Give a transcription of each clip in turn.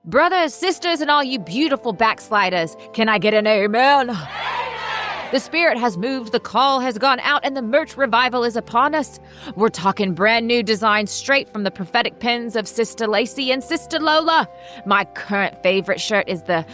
Brothers, sisters, and all you beautiful backsliders, can I get an amen? The spirit has moved, the call has gone out, and the merch revival is upon us. We're talking brand new designs straight from the prophetic pens of Sister Laci and Sister Lola. My current favorite shirt is the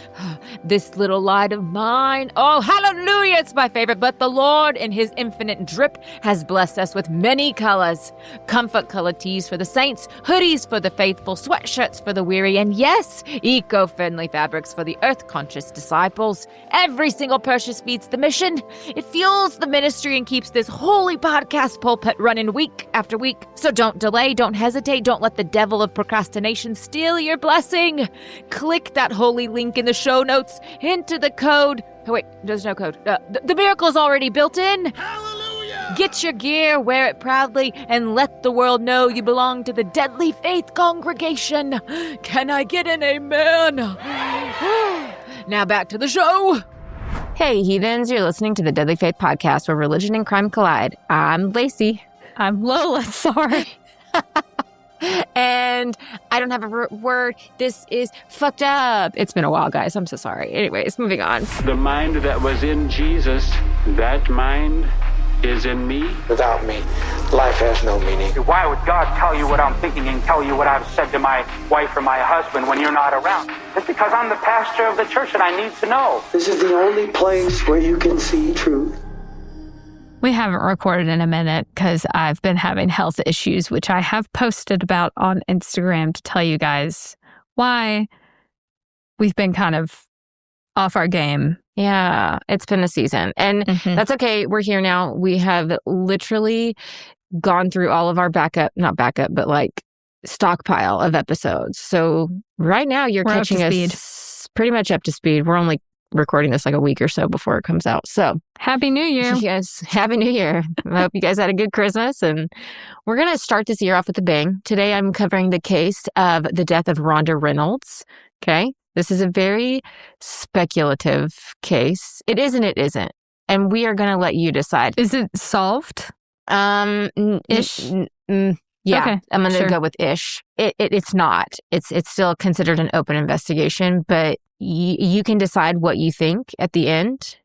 This Little Light of Mine. Oh, hallelujah, it's my favorite, but the Lord in his infinite drip has blessed us with many colors. Comfort color tees for the saints, hoodies for the faithful, sweatshirts for the weary, and yes, eco-friendly fabrics for the earth-conscious disciples. Every single purchase feeds the mission. It fuels the ministry and keeps this holy podcast pulpit running week after week. So don't delay, don't hesitate, don't let the devil of procrastination steal your blessing. Click that holy link in the show notes, enter the code. Oh wait, there's no code. The miracle's already built in. Hallelujah! Get your gear, wear it proudly, and let the world know you belong to the Deadly Faith congregation. Can I get an amen? Now back to the show. Hey, heathens, you're listening to the Deadly Faith Podcast, where religion and crime collide. I'm Laci. I'm Lola, sorry. And I don't have a word. This is fucked up. It's been a while, guys. I'm so sorry. Anyways, moving on. The mind that was in Jesus, that mind is in me. Without me, life has no meaning. Why would God tell you what I'm thinking and tell you what I've said to my wife or my husband when you're not around? It's because I'm the pastor of the church and I need to know. This is the only place where you can see truth. We haven't recorded in a minute because I've been having health issues, which I have posted about on Instagram to tell you guys why we've been kind of off our game. Yeah, it's been a season. And that's okay. We're here now. We have literally gone through all of our stockpile of episodes. So right now you're catching us pretty much up to speed. We're only recording this like a week or so before it comes out. So Happy New Year. Yes, Happy New Year. I hope you guys had a good Christmas. And we're going to start this year off with a bang. Today I'm covering the case of the death of Ronda Reynolds. Okay. This is a very speculative case. It is and it isn't. And we are going to let you decide. Is it solved? Ish? Yeah, okay, I'm going to go with ish. It's not. It's still considered an open investigation, but you can decide what you think at the end.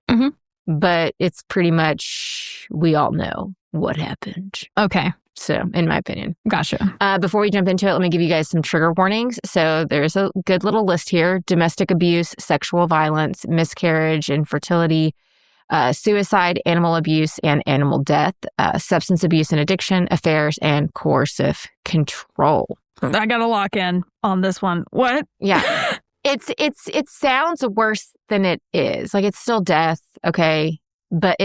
But it's pretty much, we all know what happened. Okay. So, in my opinion. Gotcha. Before we jump into it, let me give you guys some trigger warnings. So, there's a good little list here. Domestic abuse, sexual violence, miscarriage, infertility, suicide, animal abuse, and animal death, substance abuse and addiction, affairs, and coercive control. I got to lock in on this one. What? Yeah. It sounds worse than it is. Like, it's still death, okay? But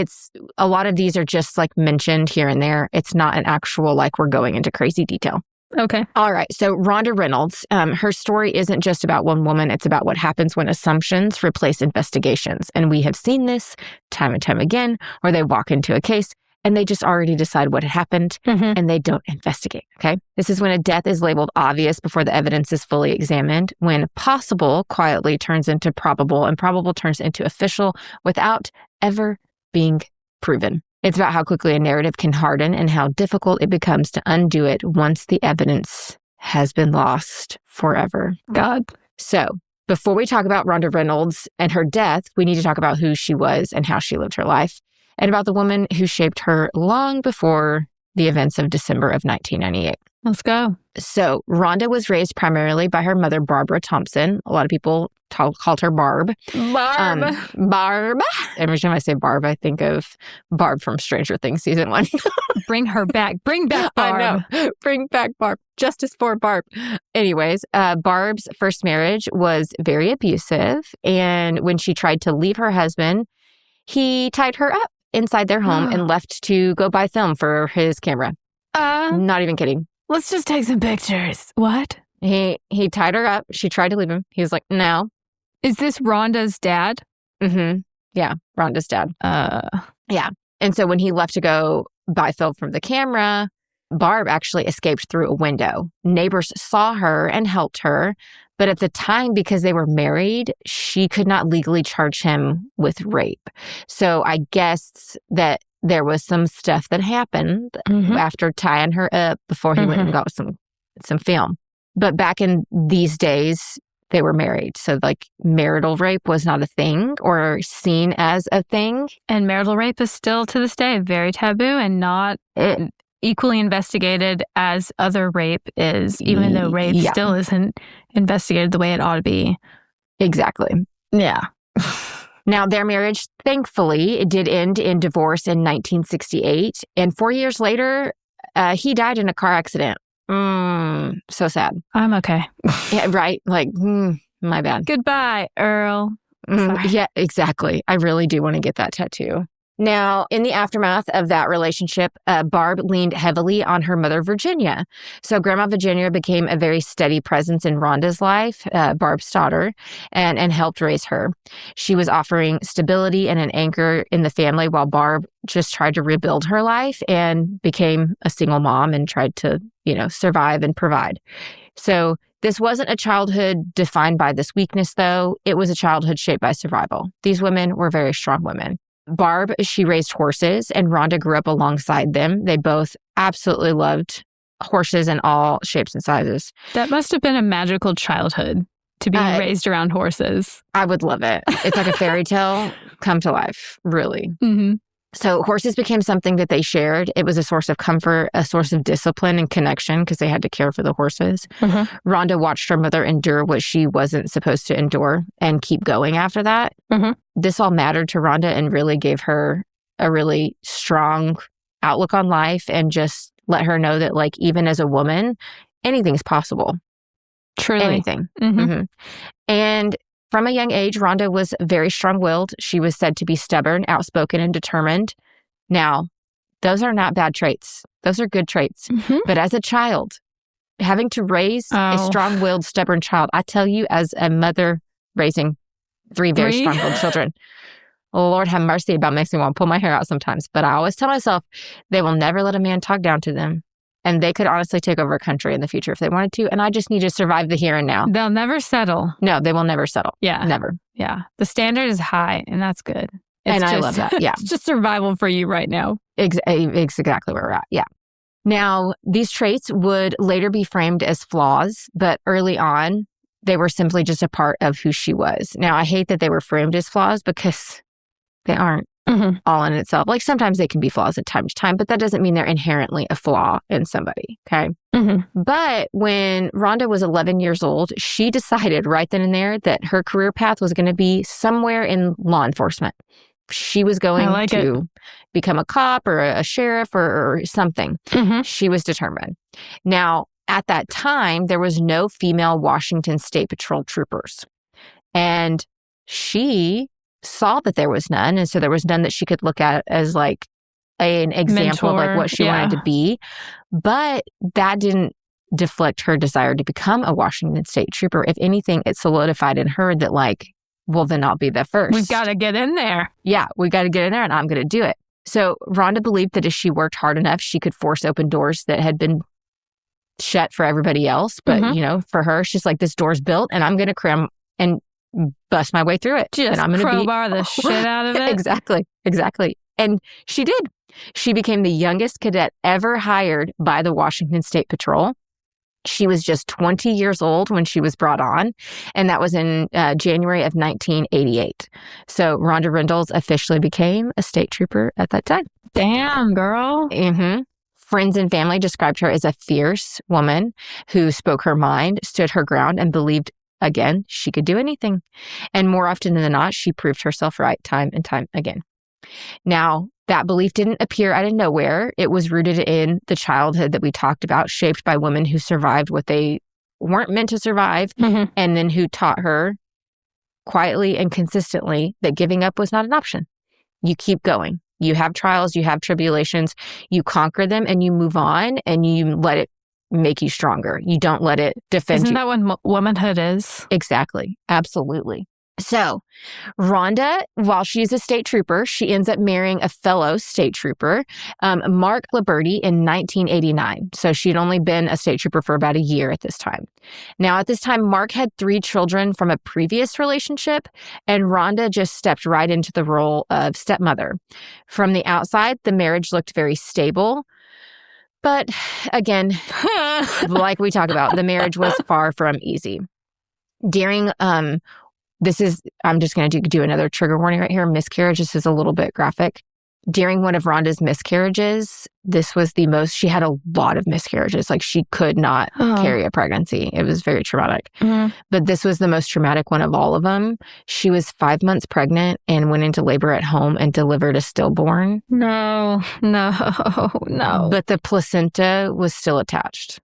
a lot of these are just like mentioned here and there. It's not an actual, like, we're going into crazy detail. Okay. All right. So Ronda Reynolds, her story isn't just about one woman. It's about what happens when assumptions replace investigations. And we have seen this time and time again, where they walk into a case and they just already decide what had happened and they don't investigate. Okay. This is when a death is labeled obvious before the evidence is fully examined, when possible quietly turns into probable and probable turns into official without ever being proven. It's about how quickly a narrative can harden and how difficult it becomes to undo it once the evidence has been lost forever. God. So, before we talk about Ronda Reynolds and her death, we need to talk about who she was and how she lived her life, and about the woman who shaped her long before the events of December of 1998. Let's go. So, Ronda was raised primarily by her mother, Barbara Thompson. A lot of people called her Barb. Barb. Every time I say Barb, I think of Barb from Stranger Things Season 1. Bring her back. Bring back Barb. I know. Bring back Barb. Justice for Barb. Anyways, Barb's first marriage was very abusive. And when she tried to leave her husband, he tied her up inside their home and left to go buy film for his camera. Not even kidding. Let's just take some pictures. What? He tied her up. She tried to leave him. He was like, no. Is this Rhonda's dad? Yeah, Rhonda's dad. Yeah. And so when he left to go buy film from the camera, Barb actually escaped through a window. Neighbors saw her and helped her. But at the time, because they were married, she could not legally charge him with rape. So I guess that there was some stuff that happened after tying her up before he went and got some film. But back in these days, they were married. So like marital rape was not a thing or seen as a thing. And marital rape is still to this day very taboo and not equally investigated as other rape is, even though rape still isn't investigated the way it ought to be. Exactly. Yeah. Now, their marriage, thankfully, it did end in divorce in 1968. And 4 years later, he died in a car accident. So sad. I'm okay. Yeah, right? Like, my bad. Goodbye, Earl. Yeah, exactly. I really do want to get that tattoo. Now, in the aftermath of that relationship, Barb leaned heavily on her mother, Virginia. So Grandma Virginia became a very steady presence in Rhonda's life, Barb's daughter, and helped raise her. She was offering stability and an anchor in the family while Barb just tried to rebuild her life and became a single mom and tried to, survive and provide. So this wasn't a childhood defined by this weakness, though. It was a childhood shaped by survival. These women were very strong women. Barb, she raised horses, and Rhonda grew up alongside them. They both absolutely loved horses in all shapes and sizes. That must have been a magical childhood to be raised around horses. I would love it. It's like a fairy tale come to life, really. Mm-hmm. So horses became something that they shared. It was a source of comfort, a source of discipline and connection because they had to care for the horses. Mm-hmm. Rhonda watched her mother endure what she wasn't supposed to endure and keep going after that. Mm-hmm. This all mattered to Rhonda and really gave her a really strong outlook on life and just let her know that, like, even as a woman, anything's possible. Truly. Anything. Mm-hmm. Mm-hmm. And from a young age, Rhonda was very strong-willed. She was said to be stubborn, outspoken, and determined. Now, those are not bad traits. Those are good traits. Mm-hmm. But as a child, having to raise a strong-willed, stubborn child, I tell you, as a mother raising three very strong-willed children, Lord have mercy, about makes me want to pull my hair out sometimes. But I always tell myself, they will never let a man talk down to them. And they could honestly take over a country in the future if they wanted to. And I just need to survive the here and now. They'll never settle. No, they will never settle. Yeah. Never. Yeah. The standard is high, and that's good. I love that. Yeah. It's just survival for you right now. It's exactly where we're at. Yeah. Now, these traits would later be framed as flaws, but early on, they were simply just a part of who she was. Now, I hate that they were framed as flaws because they aren't. Mm-hmm. All in itself. Like sometimes they can be flaws at time to time, but that doesn't mean they're inherently a flaw in somebody, okay? Mm-hmm. But when Rhonda was 11 years old, she decided right then and there that her career path was going to be somewhere in law enforcement. She was going to become a cop or a sheriff or something. Mm-hmm. She was determined. Now, at that time, there was no female Washington State Patrol troopers. And she saw that there was none, and so there was none that she could look at as like an example of like what she wanted to be. But that didn't deflect her desire to become a Washington State trooper. If anything, it solidified in her that like, well, then I'll be the first. We've got to get in there. Yeah, we got to get in there, and I'm going to do it. So Rhonda believed that if she worked hard enough, she could force open doors that had been shut for everybody else. But, for her, she's like, this door's built, and I'm going to cram and bust my way through it. Just and I'm going to crowbar the shit out of it. Exactly. And she did. She became the youngest cadet ever hired by the Washington State Patrol. She was just 20 years old when she was brought on, and that was in January of 1988. So Ronda Reynolds officially became a state trooper at that time. Damn, girl. Mm-hmm. Friends and family described her as a fierce woman who spoke her mind, stood her ground, and believed, again, she could do anything. And more often than not, she proved herself right time and time again. Now, that belief didn't appear out of nowhere. It was rooted in the childhood that we talked about, shaped by women who survived what they weren't meant to survive, mm-hmm. and then who taught her quietly and consistently that giving up was not an option. You keep going. You have trials, you have tribulations, you conquer them, and you move on, and you let it make you stronger. You don't let it defend Isn't you. that what womanhood is? Exactly. Absolutely. So Rhonda, while she's a state trooper, she ends up marrying a fellow state trooper, Mark Liberty, in 1989. So she'd only been a state trooper for about a year at this time. Now, at this time, Mark had 3 children from a previous relationship, and Rhonda just stepped right into the role of stepmother. From the outside, the marriage looked very stable. But again, like we talk about, the marriage was far from easy. During, I'm just going to do another trigger warning right here. Miscarriage, this is a little bit graphic. During one of Rhonda's miscarriages, this was the most, she had a lot of miscarriages. Like she could not carry a pregnancy. It was very traumatic. Mm-hmm. But this was the most traumatic one of all of them. She was 5 months pregnant and went into labor at home and delivered a stillborn. No. But the placenta was still attached.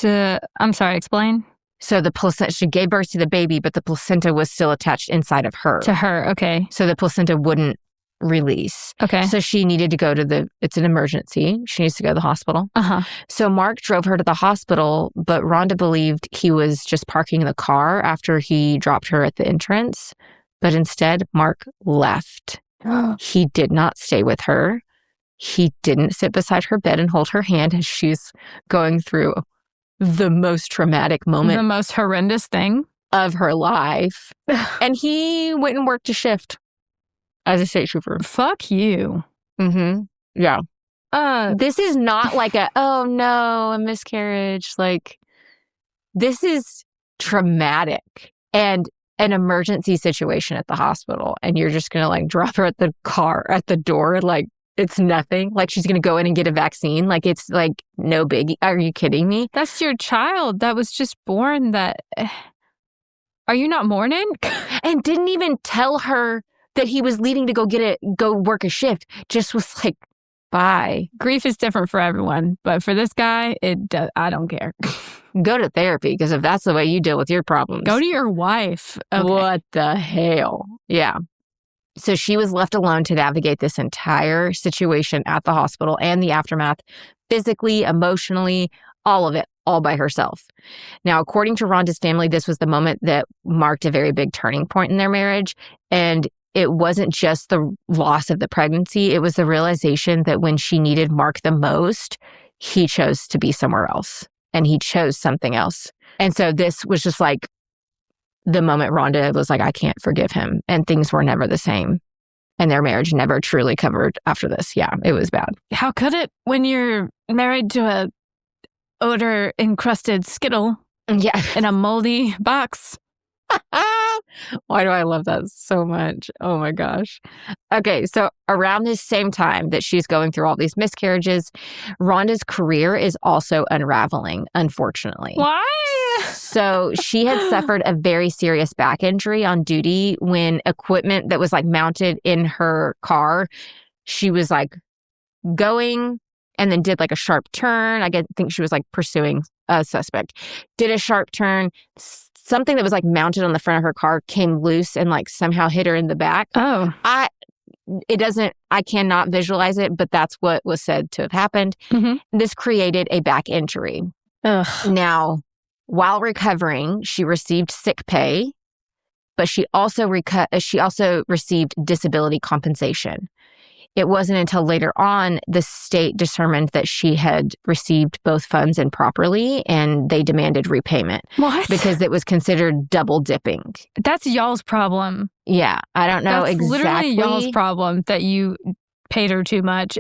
I'm sorry, explain. So the placenta, she gave birth to the baby, but the placenta was still attached inside of her. To her, okay. So the placenta wouldn't release. Okay. So she needed to go to it's an emergency. She needs to go to the hospital. Uh-huh. So Mark drove her to the hospital, but Rhonda believed he was just parking the car after he dropped her at the entrance. But instead, Mark left. He did not stay with her. He didn't sit beside her bed and hold her hand as she's going through the most traumatic moment. The most horrendous thing of her life. And he went and worked a shift as a state trooper. Fuck you. Mm-hmm. Yeah. This is not like oh no, a miscarriage. Like, this is traumatic and an emergency situation at the hospital. And you're just going to like drop her at the door. Like, it's nothing. Like, she's going to go in and get a vaccine. Like, it's like no biggie. Are you kidding me? That's your child that was just born. Are you not mourning? And didn't even tell her that he was leaving to go work a shift. Just was like, bye. Grief is different for everyone, but for this guy, I don't care. Go to therapy, because if that's the way you deal with your problems. Go to your wife. Okay. What the hell? Yeah. So she was left alone to navigate this entire situation at the hospital and the aftermath, physically, emotionally, all of it, all by herself. Now, according to Rhonda's family, this was the moment that marked a very big turning point in their marriage. And it wasn't just the loss of the pregnancy. It was the realization that when she needed Mark the most, he chose to be somewhere else. And he chose something else. And so this was just like the moment Rhonda was like, I can't forgive him. And things were never the same. And their marriage never truly covered after this. Yeah, it was bad. How could it when you're married to a odor-encrusted Skittle in a moldy box? Why do I love that so much? Oh my gosh. Okay, so around this same time that she's going through all these miscarriages, Rhonda's career is also unraveling, unfortunately. Why? So she had suffered a very serious back injury on duty when equipment that was like mounted in her car, she was like going and then did like a sharp turn. I think she was like pursuing a suspect. Did a sharp turn. Something that was like mounted on the front of her car came loose and like somehow hit her in the back. Oh. I cannot visualize it, but that's what was said to have happened. Mm-hmm. This created a back injury. Ugh. Now, while recovering, she received sick pay, but she also received disability compensation. It wasn't until later on the state determined that she had received both funds improperly, and they demanded repayment. What? Because it was considered double dipping. That's y'all's problem. Yeah, I don't know That's exactly. Literally y'all's problem that you paid her too much.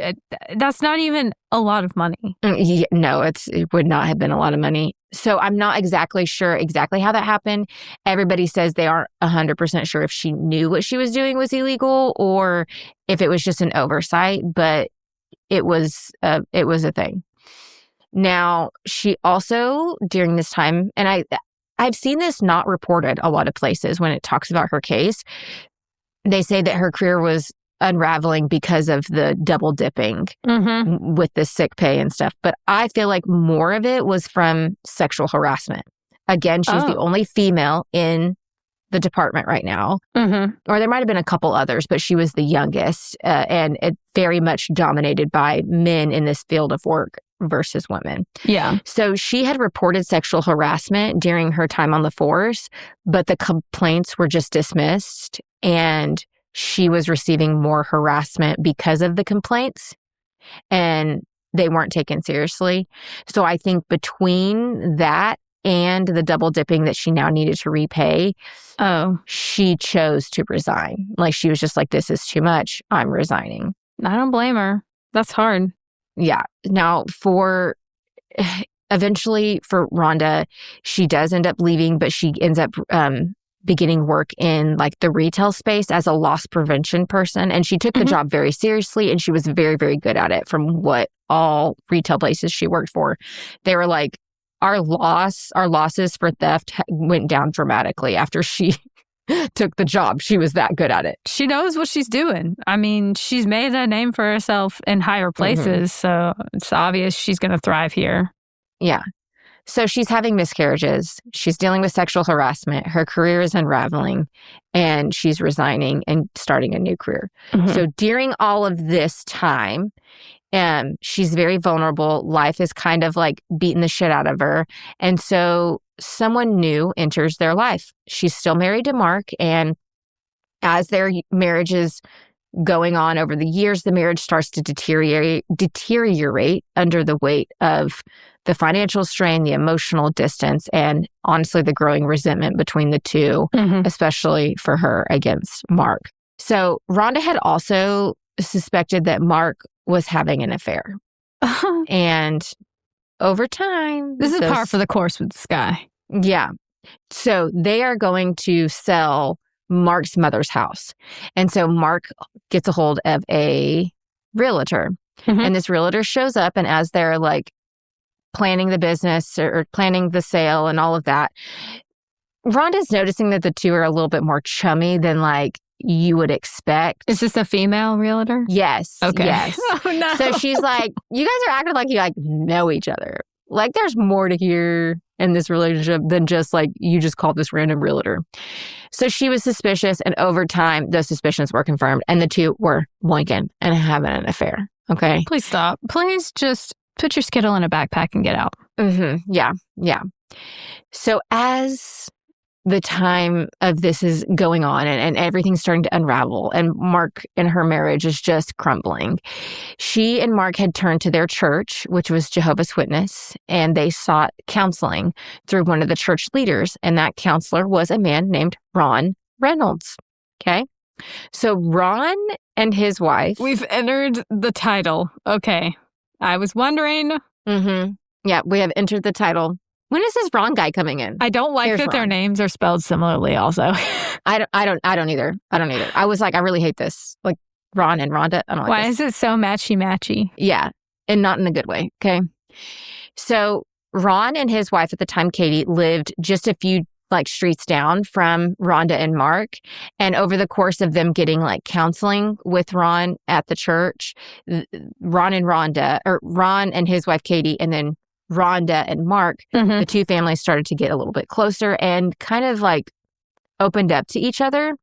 That's not even a lot of money. Yeah, no, it would not have been a lot of money. So I'm not exactly sure how that happened. Everybody says they aren't 100% sure if she knew what she was doing was illegal or if it was just an oversight, but it was a thing. Now, she also, during this time, and I've seen this not reported a lot of places when it talks about her case, they say that her career was unraveling because of the double dipping with the sick pay and stuff. But I feel like more of it was from sexual harassment. Again, she's the only female in the department right now. Mm-hmm. Or there might have been a couple others, but she was the youngest and it very much dominated by men in this field of work versus women. Yeah. So she had reported sexual harassment during her time on the force, but the complaints were just dismissed and she was receiving more harassment because of the complaints and they weren't taken seriously. So I think between that and the double dipping that she now needed to repay, she chose to resign. Like she was just like, this is too much. I'm resigning. I don't blame her. That's hard. Yeah. Now eventually for Ronda, she does end up leaving, but she ends up beginning work in like the retail space as a loss prevention person. And she took the job very seriously, and she was very, very good at it from what all retail places she worked for. They were like, our losses for theft went down dramatically after she took the job. She was that good at it. She knows what she's doing. I mean, she's made a name for herself in higher places, so it's obvious she's going to thrive here. Yeah. So she's having miscarriages. She's dealing with sexual harassment. Her career is unraveling, and she's resigning and starting a new career. So during all of this time, she's very vulnerable. Life is kind of like beating the shit out of her. And so someone new enters their life. She's still married to Mark. And as their marriage is going on over the years, the marriage starts to deteriorate under the weight of the financial strain, the emotional distance, and honestly, the growing resentment between the two, especially for her against Mark. So Ronda had also suspected that Mark was having an affair. And over time... This is par for the course with this guy. Yeah. So they are going to sell Mark's mother's house. And so Mark gets a hold of a realtor. And this realtor shows up, and as they're like planning the business or planning the sale and all of that, Rhonda's noticing that the two are a little bit more chummy than like you would expect. Is this a female realtor? Yes. Okay. Yes. Oh, no. So she's like, you guys are acting like you like know each other. Like there's more to here in this relationship than just like you just called this random realtor. So she was suspicious, and over time those suspicions were confirmed, and the two were boinking and having an affair. Okay. Please stop. Please just put your Skittle in a backpack and get out. Yeah. Yeah. So as the time of this is going on and everything's starting to unravel, and Mark and her marriage is just crumbling, she and Mark had turned to their church, which was Jehovah's Witness, and they sought counseling through one of the church leaders. And that counselor was a man named Ron Reynolds. Okay. So Ron and his wife. We've entered the title. Okay. I was wondering. Yeah, we have entered the title. When is this Ron guy coming in? I don't like Here's that their Ron. names are spelled similarly also. I don't either. I was like, I really hate this. Like Ron and Rhonda. I don't like Why this. is it so matchy-matchy? Yeah, and not in a good way. Okay. So Ron and his wife at the time, Katie, lived just a few like streets down from Rhonda and Mark. And over the course of them getting like counseling with Ron at the church, Ron and his wife, Katie, and then Rhonda and Mark, the two families started to get a little bit closer and kind of like opened up to each other.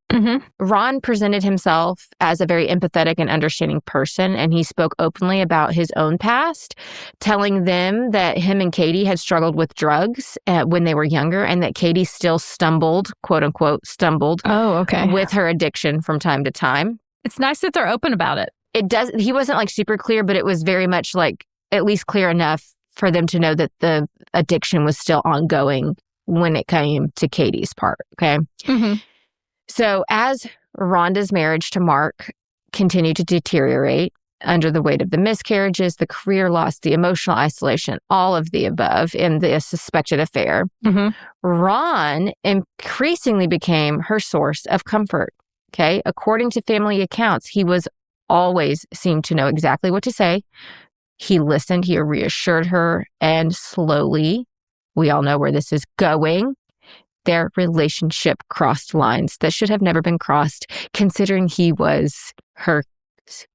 Ron presented himself as a very empathetic and understanding person, and he spoke openly about his own past, telling them that him and Katie had struggled with drugs when they were younger, and that Katie still stumbled, quote unquote, with her addiction from time to time. It's nice that they're open about it. He wasn't like super clear, but it was very much like at least clear enough for them to know that the addiction was still ongoing when it came to Katie's part, okay? So as Rhonda's marriage to Mark continued to deteriorate under the weight of the miscarriages, the career loss, the emotional isolation, all of the above in the suspected affair, Ron increasingly became her source of comfort, okay? According to family accounts, he was always seemed to know exactly what to say. He listened, he reassured her, and slowly, we all know where this is going, their relationship crossed lines that should have never been crossed, considering he was her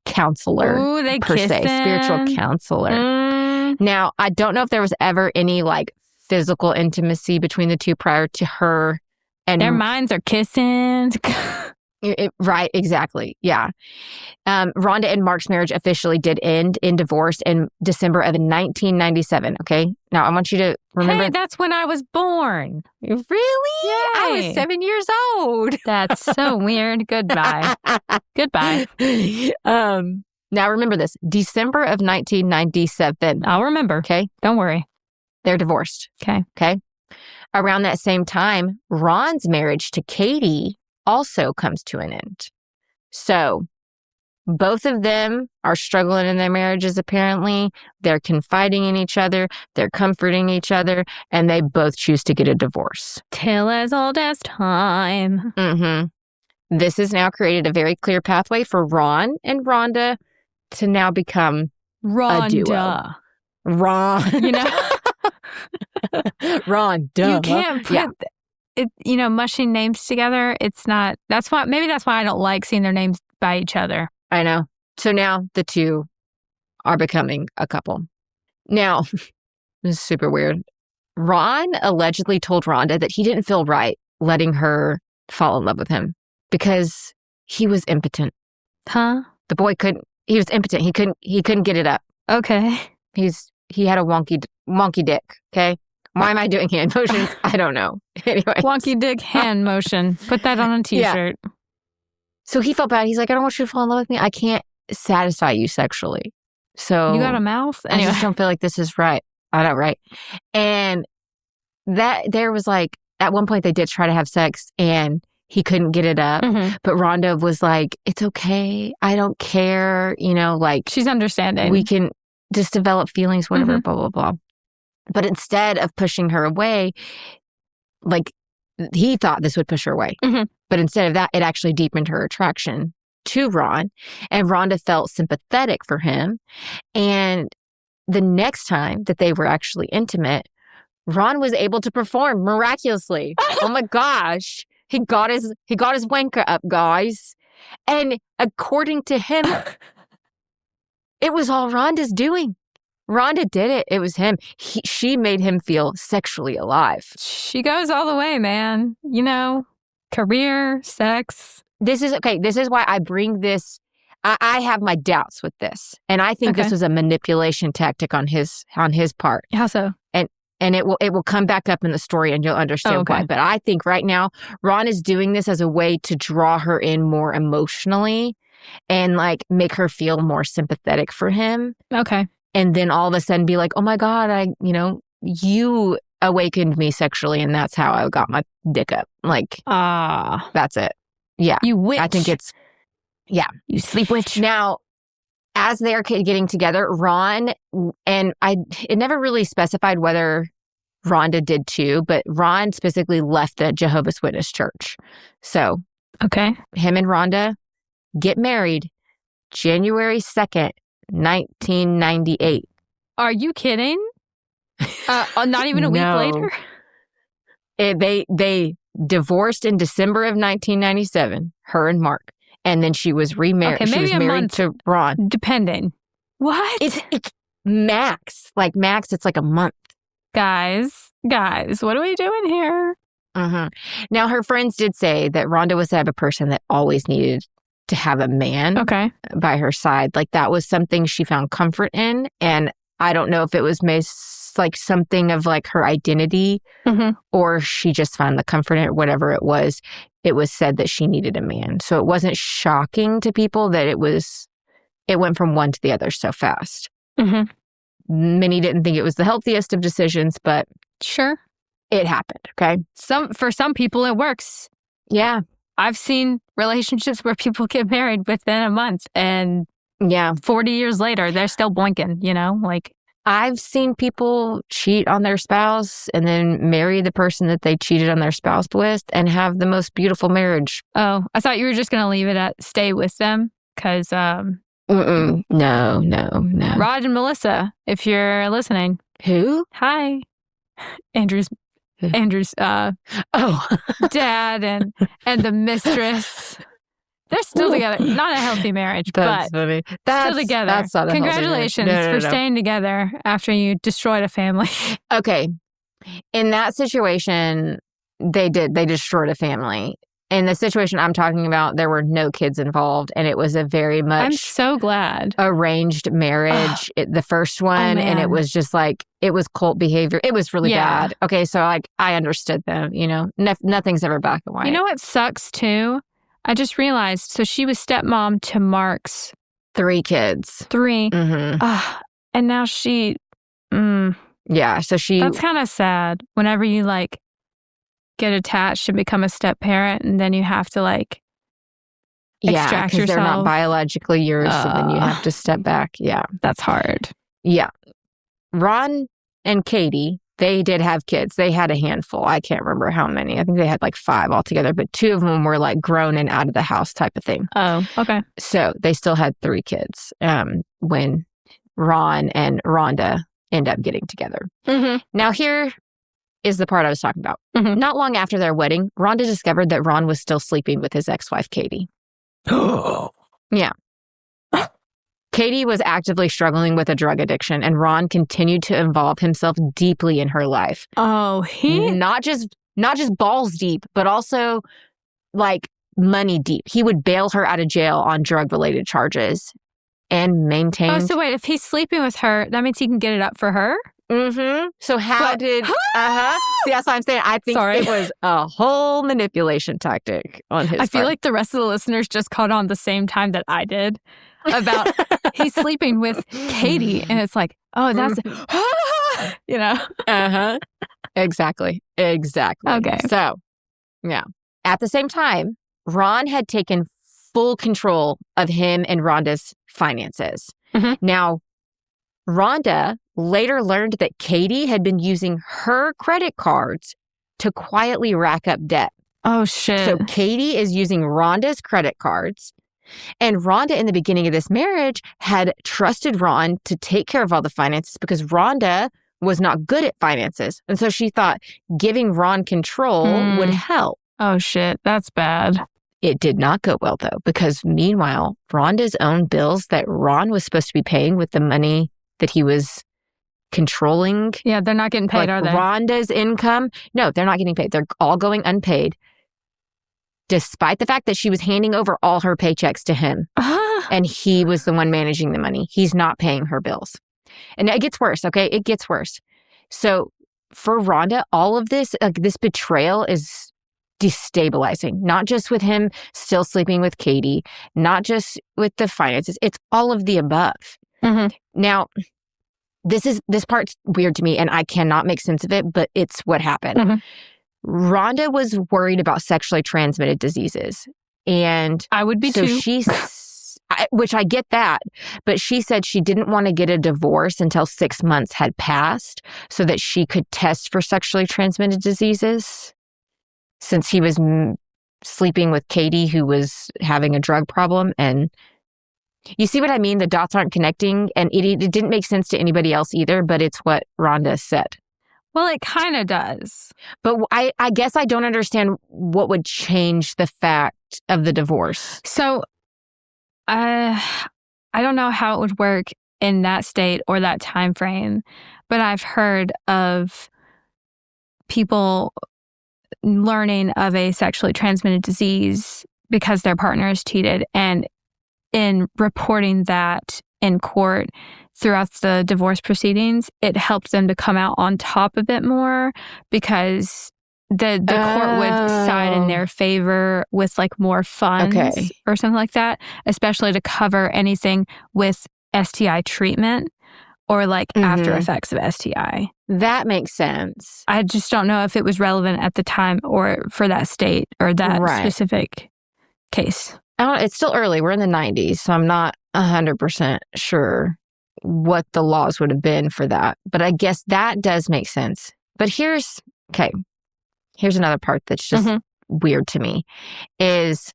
counselor, per se, spiritual counselor. Now, I don't know if there was ever any like physical intimacy between the two prior to her and their minds are kissing. Right, exactly. Yeah. Rhonda and Mark's marriage officially did end in divorce in December of 1997. Okay. Now, I want you to remember. Hey, that's when I was born. Really? Yay. I was 7 years old. That's so weird. Goodbye. Goodbye. Now, remember this. December of 1997. I'll remember. Okay. Don't worry. They're divorced. Okay. Okay. Around that same time, Ron's marriage to Katie also comes to an end. So Both of them are struggling in their marriages, apparently. They're confiding in each other. They're comforting each other. And they both choose to get a divorce. Tale as old as time. Mm-hmm. This has now created a very clear pathway for Ron and Rhonda to now become a duo. Ron. You know? Rhonda. You can't put it, mushing names together. It's not, maybe that's why I don't like seeing their names by each other. I know. So now the two are becoming a couple. Now, this is super weird. Ron allegedly told Rhonda that he didn't feel right letting her fall in love with him because he was impotent. Huh? The boy he was impotent. He couldn't get it up. Okay. He had a wonky dick, okay? Why am I doing hand motions? I don't know. Anyway. Wonky dick hand motion. Put that on a t-shirt. Yeah. So he felt bad. He's like, I don't want you to fall in love with me. I can't satisfy you sexually. So you got a mouth? Anyway. I just don't feel like this is right. I know, right? And there was like, at one point they did try to have sex and he couldn't get it up. Mm-hmm. But Rhonda was like, it's okay. I don't care. Like. She's understanding. We can just develop feelings, whatever, blah, blah, blah. But instead of pushing her away, like he thought this would push her away. Mm-hmm. But instead of that, it actually deepened her attraction to Ron. And Rhonda felt sympathetic for him. And the next time that they were actually intimate, Ron was able to perform miraculously. Oh my gosh. He got his wanker up, guys. And according to him, it was all Rhonda's doing. Rhonda did it. It was him. She made him feel sexually alive. She goes all the way, man. Career, sex. This is why I bring this. I have my doubts with this. And I think this was a manipulation tactic on his part. How so? And it will come back up in the story and you'll understand why. But I think right now, Ron is doing this as a way to draw her in more emotionally and like make her feel more sympathetic for him. Okay. And then all of a sudden be like, oh my God, you awakened me sexually and that's how I got my dick up. Like, that's it. Yeah. You witch. I think it's, yeah. You sleep witch. Now, as they're getting together, Ron, and it never really specified whether Rhonda did too, but Ron specifically left the Jehovah's Witness church. So, okay. Him and Rhonda get married January 2nd, 1998. Are you kidding? Not even a week later? They divorced in December of 1997, her and Mark. And then she was remarried. Okay, maybe she was married to Ron. Depending. What? It's max. Like max, it's like a month. Guys, what are we doing here? Mm-hmm. Now, her friends did say that Rhonda was the type of person that always needed to have a man by her side. Like that was something she found comfort in. And I don't know if it was like something of like her identity or she just found the comfort in it, whatever it was. It was said that she needed a man. So it wasn't shocking to people that it went from one to the other so fast. Mm-hmm. Many didn't think it was the healthiest of decisions, but sure, it happened. Okay. For some people, it works. Yeah. I've seen relationships where people get married within a month and 40 years later, they're still blinking, like. I've seen people cheat on their spouse and then marry the person that they cheated on their spouse with and have the most beautiful marriage. Oh, I thought you were just going to leave it at stay with them because... No. Rod and Melissa, if you're listening. Who? Hi. Andrew's dad and the mistress. They're still together. Not a healthy marriage, that's but funny. Still together. That's not a Congratulations for staying together after you destroyed a family. Okay. In that situation, they destroyed a family. In the situation I'm talking about, there were no kids involved, and it was a very much... I'm so glad. ...arranged marriage, the first one, and it was just like, it was cult behavior. It was really bad. Okay, so like, I understood them, nothing's ever black and white. You know what sucks too? I just realized, so she was stepmom to Mark's 3 kids. 3. Mm-hmm. And now she... Yeah, so she... That's kind of sad. Whenever you like get attached and become a step parent and then you have to like extract because they're not yourself. biologically yours, so then you have to step back. Yeah. That's hard. Yeah. Ron and Katie, they did have kids. They had a handful. I can't remember how many. I think they had like 5 altogether, but 2 of them were like grown and out of the house type of thing. Oh, okay. So they still had 3 kids when Ron and Rhonda end up getting together. Mm-hmm. Now here is the part I was talking about. Mm-hmm. Not long after their wedding, Rhonda discovered that Ron was still sleeping with his ex-wife, Katie. Yeah. Katie was actively struggling with a drug addiction, and Ron continued to involve himself deeply in her life. Oh, not just balls deep, but also like money deep. He would bail her out of jail on drug-related charges and maintain. Oh, so wait, if he's sleeping with her, that means he can get it up for her? Mm-hmm. So how did... See, that's what I'm saying. I think it was a whole manipulation tactic on his part. I feel like the rest of the listeners just caught on the same time that I did about he's sleeping with Katie. And it's like, oh, that's... you know? Uh-huh. Exactly. Okay. So, yeah. At the same time, Ron had taken full control of him and Rhonda's finances. Mm-hmm. Now, Rhonda later learned that Katie had been using her credit cards to quietly rack up debt. Oh, shit. So Katie is using Rhonda's credit cards. And Rhonda, in the beginning of this marriage, had trusted Ron to take care of all the finances because Rhonda was not good at finances. And so she thought giving Ron control would help. Oh, shit. That's bad. It did not go well, though, because meanwhile, Rhonda's own bills that Ron was supposed to be paying with the money that he was controlling. Yeah, they're not getting paid, are they? Rhonda's income. No, they're not getting paid. They're all going unpaid, despite the fact that she was handing over all her paychecks to him. And he was the one managing the money. He's not paying her bills. And it gets worse, okay? It gets worse. So for Rhonda, all of this, this betrayal is destabilizing, not just with him still sleeping with Katie, not just with the finances. It's all of the above. Mm-hmm. Now, this part's weird to me, and I cannot make sense of it, but it's what happened. Mm-hmm. Rhonda was worried about sexually transmitted diseases. And I would be so too. Which I get that, but she said she didn't want to get a divorce until 6 months had passed so that she could test for sexually transmitted diseases, since he was sleeping with Katie, who was having a drug problem. And you see what I mean? The dots aren't connecting, and it didn't make sense to anybody else either, but it's what Rhonda said. Well, it kind of does. But I guess I don't understand what would change the fact of the divorce. So I don't know how it would work in that state or that time frame, but I've heard of people learning of a sexually transmitted disease because their partner is cheated, and in reporting that in court throughout the divorce proceedings, it helps them to come out on top a bit more because the court would side in their favor with like more funds or something like that, especially to cover anything with STI treatment or like after effects of STI. That makes sense. I just don't know if it was relevant at the time or for that state or that specific case. It's still early. We're in the 90s, so I'm not 100% sure what the laws would have been for that. But I guess that does make sense. But here's another part that's just weird to me, is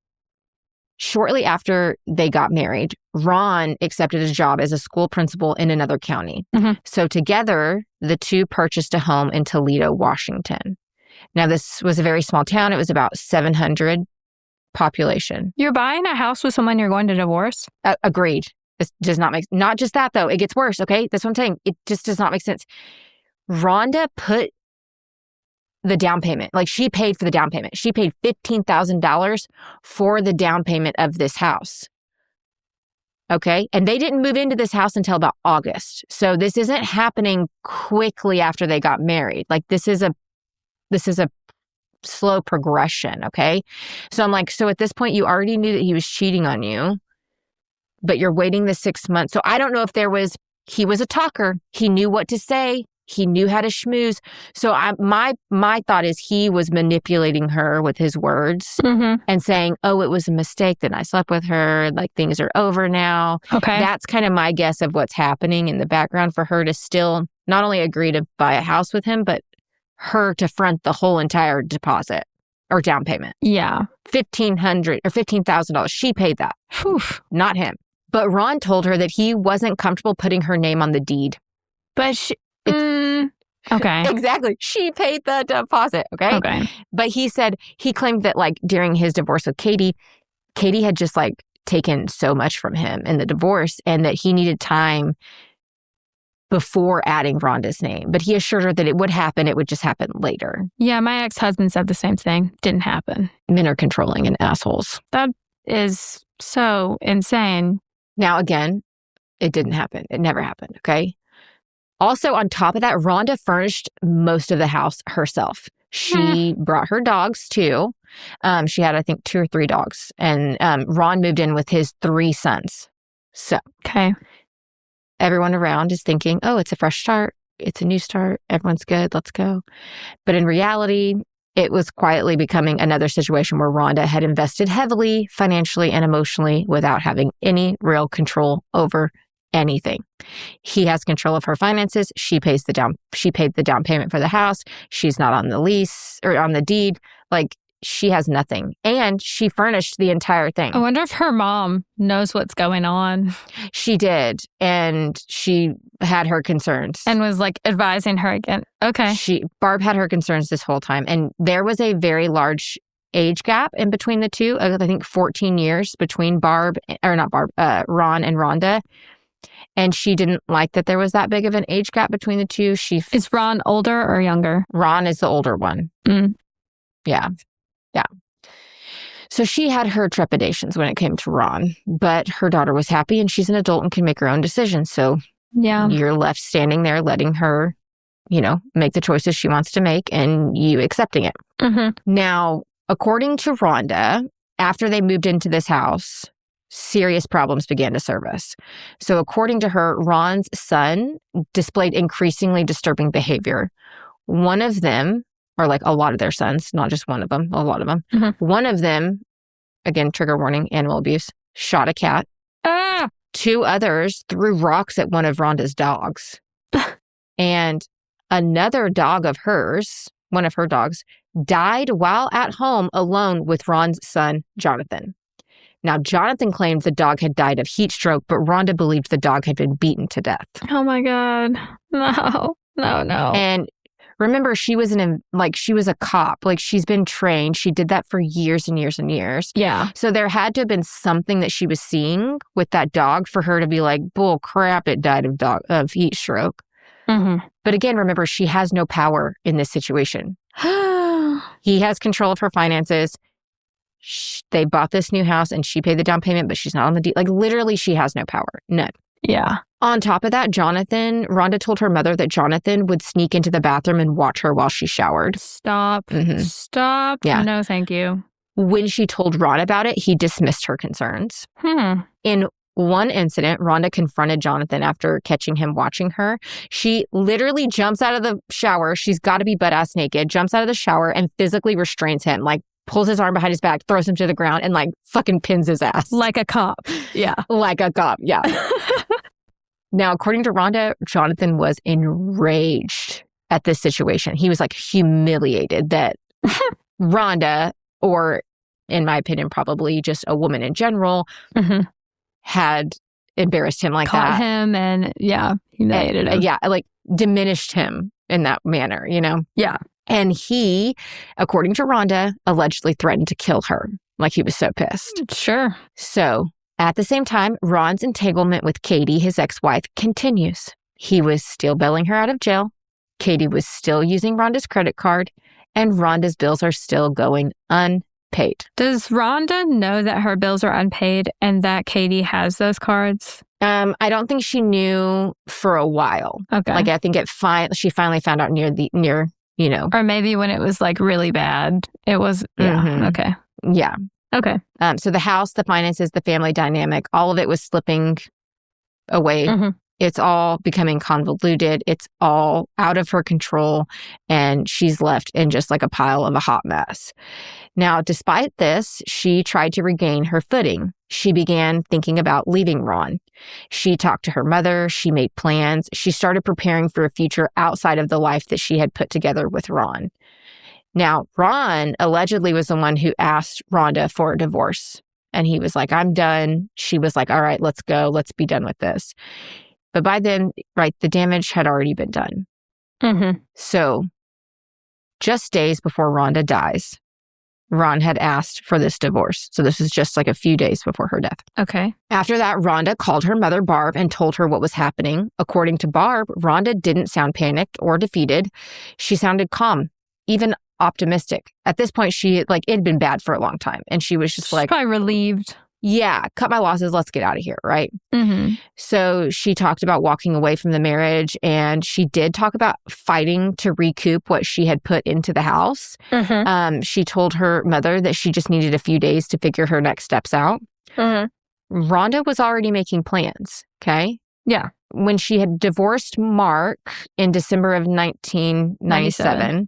shortly after they got married, Ron accepted a job as a school principal in another county. So together, the two purchased a home in Toledo, Washington. Now, this was a very small town. It was about 700 population. You're buying a house with someone you're going to divorce? Agreed. This does not make... Not just that, though. It gets worse, okay? That's what I'm saying. It just does not make sense. Rhonda put the down payment. Like, she paid for the down payment. She paid $15,000 for the down payment of this house. Okay? And they didn't move into this house until about August. So this isn't happening quickly after they got married. Like, this is a slow progression, okay? So I'm like, so at this point, you already knew that he was cheating on you, but you're waiting the 6 months. So I don't know if he was a talker. He knew what to say He knew how to schmooze. So my thought is he was manipulating her with his words and saying, oh, it was a mistake that I slept with her. Like, things are over now. Okay. That's kind of my guess of what's happening in the background for her to still not only agree to buy a house with him, but her to front the whole entire deposit or down payment. Yeah. $1,500 or $15,000. She paid that. Whew. Not him. But Ron told her that he wasn't comfortable putting her name on the deed. But she... okay. Exactly. She paid the deposit. Okay. But he claimed that like during his divorce with Katie had just like taken so much from him in the divorce and that he needed time before adding Rhonda's name. But he assured her that it would happen. It would just happen later. Yeah. My ex-husband said the same thing. Didn't happen. Men are controlling and assholes. That is so insane. Now, again, it didn't happen. It never happened. Okay. Also, on top of that, Rhonda furnished most of the house herself. She brought her dogs, too. She had, I think, 2 or 3 dogs. And Ron moved in with his 3 sons. So, okay. Everyone around is thinking, oh, it's a fresh start. It's a new start. Everyone's good. Let's go. But in reality, it was quietly becoming another situation where Rhonda had invested heavily, financially and emotionally, without having any real control over anything. He has control of her finances. She paid the down payment for the house. She's not on the lease or on the deed. Like, she has nothing. And she furnished the entire thing. I wonder if her mom knows what's going on. She did. And she had her concerns. And was like advising her again. Okay. Barb had her concerns this whole time. And there was a very large age gap in between the two. I think 14 years between Ron and Rhonda. And she didn't like that there was that big of an age gap between the two. Is Ron older or younger? Ron is the older one. Yeah. So she had her trepidations when it came to Ron, but her daughter was happy and she's an adult and can make her own decisions. So you're left standing there letting her, make the choices she wants to make and you accepting it. Now, according to Rhonda, after they moved into this house, serious problems began to surface. So according to her, Ron's son displayed increasingly disturbing behavior. One of them, or like a lot of their sons, not just one of them, a lot of them. One of them, again, trigger warning, animal abuse, shot a cat. 2 others threw rocks at one of Rhonda's dogs. And another dog of hers, one of her dogs, died while at home alone with Ron's son, Jonathan. Now, Jonathan claimed the dog had died of heat stroke, but Rhonda believed the dog had been beaten to death. Oh my God. No. And remember, she was a cop. Like, she's been trained. She did that for years and years and years. Yeah. So there had to have been something that she was seeing with that dog for her to be like, bull crap, it died of heat stroke. But again, remember, she has no power in this situation. He has control of her finances. They bought this new house and she paid the down payment, but she's not on the deed. Like, literally, she has no power. None. Yeah. On top of that, Rhonda told her mother that Jonathan would sneak into the bathroom and watch her while she showered. Stop. Stop. Yeah. No, thank you. When she told Ron about it, he dismissed her concerns. In one incident, Rhonda confronted Jonathan after catching him watching her. She literally jumps out of the shower. She's got to be butt-ass naked, jumps out of the shower and physically restrains him, like pulls his arm behind his back, throws him to the ground, and like fucking pins his ass. Like a cop. Yeah. Like a cop. Yeah. Now, according to Rhonda, Jonathan was enraged at this situation. He was like humiliated that Rhonda, or in my opinion, probably just a woman in general, had embarrassed him like that. Caught him and, humiliated him. Yeah, like diminished him in that manner, Yeah. And he, according to Rhonda, allegedly threatened to kill her. Like, he was so pissed. Sure. So, at the same time, Ron's entanglement with Katie, his ex-wife, continues. He was still bailing her out of jail. Katie was still using Rhonda's credit card, and Rhonda's bills are still going unpaid. Does Rhonda know that her bills are unpaid and that Katie has those cards? I don't think she knew for a while. Okay. Like, I think she finally found out near. Or maybe when it was like really bad, it was, okay. Yeah. Okay. So the house, the finances, the family dynamic, all of it was slipping away It's all becoming convoluted. It's all out of her control. And she's left in just like a pile of a hot mess. Now, despite this, she tried to regain her footing. She began thinking about leaving Ron. She talked to her mother. She made plans. She started preparing for a future outside of the life that she had put together with Ron. Now, Ron allegedly was the one who asked Rhonda for a divorce. And he was like, I'm done. She was like, all right, let's go. Let's be done with this. But by then, right, the damage had already been done. Mm-hmm. So just days before Rhonda dies, Ron had asked for this divorce. So this was just like a few days before her death. Okay. After that, Rhonda called her mother, Barb, and told her what was happening. According to Barb, Rhonda didn't sound panicked or defeated. She sounded calm, even optimistic. At this point, it had been bad for a long time. And she was just She's probably relieved. Yeah, cut my losses. Let's get out of here, right? Mm-hmm. So she talked about walking away from the marriage, and she did talk about fighting to recoup what she had put into the house. Mm-hmm. She told her mother that she just needed a few days to figure her next steps out. Mm-hmm. Rhonda was already making plans, okay? Yeah. When she had divorced Mark in December of 1997,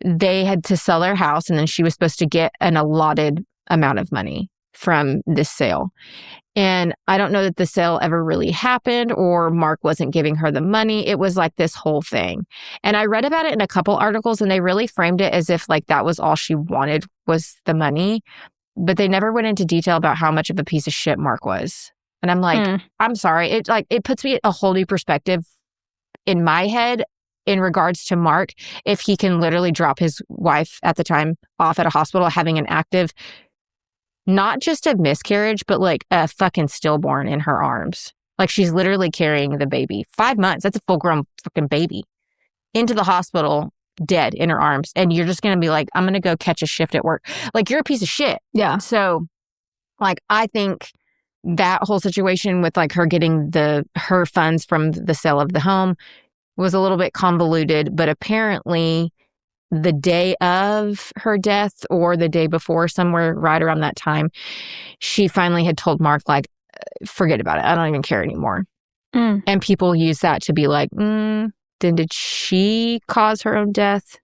they had to sell their house, and then she was supposed to get an allotted amount of money from this sale. And I don't know that the sale ever really happened, or Mark wasn't giving her the money. It was like this whole thing. And I read about it in a couple articles, and they really framed it as if like that was all she wanted was the money. But they never went into detail about how much of a piece of shit Mark was. And I'm like, I'm sorry. It puts me a whole new perspective in my head in regards to Mark, if he can literally drop his wife at the time off at a hospital having an active, not just a miscarriage, but like a fucking stillborn in her arms. Like she's literally carrying the baby. 5 months, that's a full-grown fucking baby. Into the hospital, dead in her arms. And you're just going to be like, I'm going to go catch a shift at work. Like, you're a piece of shit. Yeah. So, like, I think that whole situation with like her getting her funds from the sale of the home was a little bit convoluted, but apparently the day of her death or the day before, somewhere right around that time, she finally had told Mark, like, forget about it. I don't even care anymore. And people use that to be like, then did she cause her own death?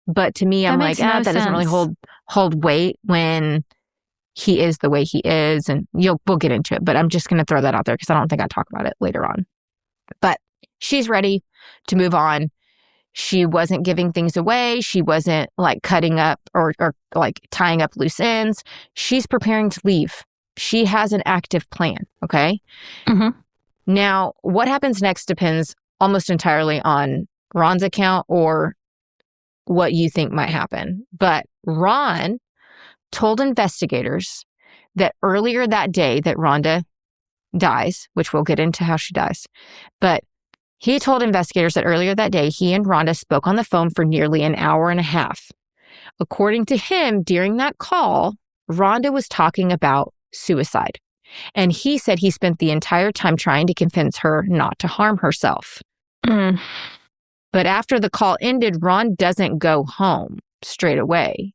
But to me, I'm like, that doesn't really hold weight when he is the way he is. And we'll get into it, but I'm just going to throw that out there because I don't think I talk about it later on. But she's ready to move on. She wasn't giving things away. She wasn't like cutting up or like tying up loose ends. She's preparing to leave. She has an active plan. Okay. Now, what happens next depends almost entirely on Ron's account or what you think might happen. But Ron told investigators that earlier that day that Rhonda dies, which we'll get into how she dies, but he told investigators that earlier that day, he and Rhonda spoke on the phone for nearly an hour and a half. According to him, during that call, Rhonda was talking about suicide. And he said he spent the entire time trying to convince her not to harm herself. But after the call ended, Ron doesn't go home straight away.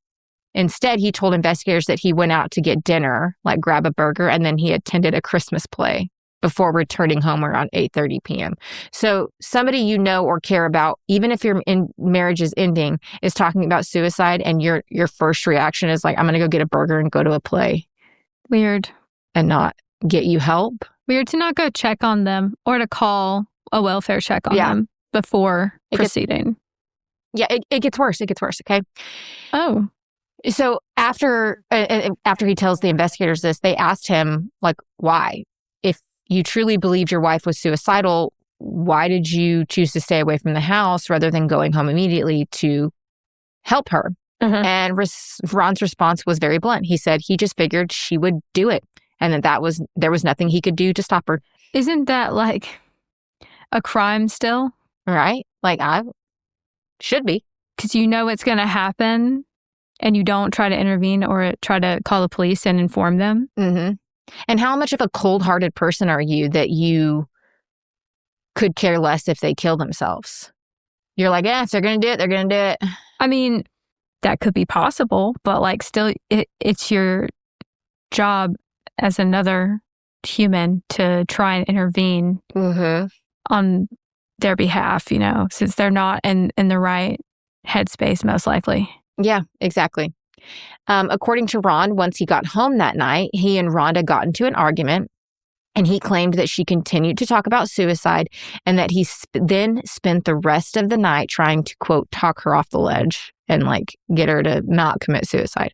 Instead, he told investigators that he went out to get dinner, like grab a burger, and then he attended a Christmas play before returning home around 8:30 p.m. So somebody you know or care about, even if your marriage is ending, is talking about suicide, and your first reaction is like, I'm going to go get a burger and go to a play. Weird. And not get you help. Weird to not go check on them or to call a welfare check on them before proceeding. It gets worse. It gets worse, okay? Oh. So after he tells the investigators this, they asked him, like, why? If you truly believed your wife was suicidal, why did you choose to stay away from the house rather than going home immediately to help her? And Ron's response was very blunt. He said he just figured she would do it and that there was nothing he could do to stop her. Isn't that like a crime still? Right? Like, I should be. Because you know it's going to happen and you don't try to intervene or try to call the police and inform them. And how much of a cold-hearted person are you that you could care less if they kill themselves? You're like, if they're going to do it, they're going to do it. I mean, that could be possible, but like still, it's your job as another human to try and intervene on their behalf, since they're not in the right headspace, most likely. Yeah, exactly. According to Ron, once he got home that night, he and Rhonda got into an argument, and he claimed that she continued to talk about suicide and that he then spent the rest of the night trying to, quote, talk her off the ledge and, get her to not commit suicide.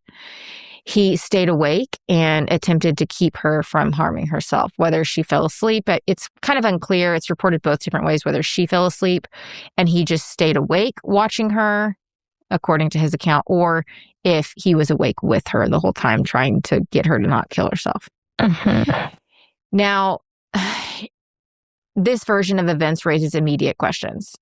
He stayed awake and attempted to keep her from harming herself. Whether she fell asleep, it's kind of unclear. It's reported both different ways, whether she fell asleep and he just stayed awake watching her, according to his account, or if he was awake with her the whole time trying to get her to not kill herself. Now, this version of events raises immediate questions.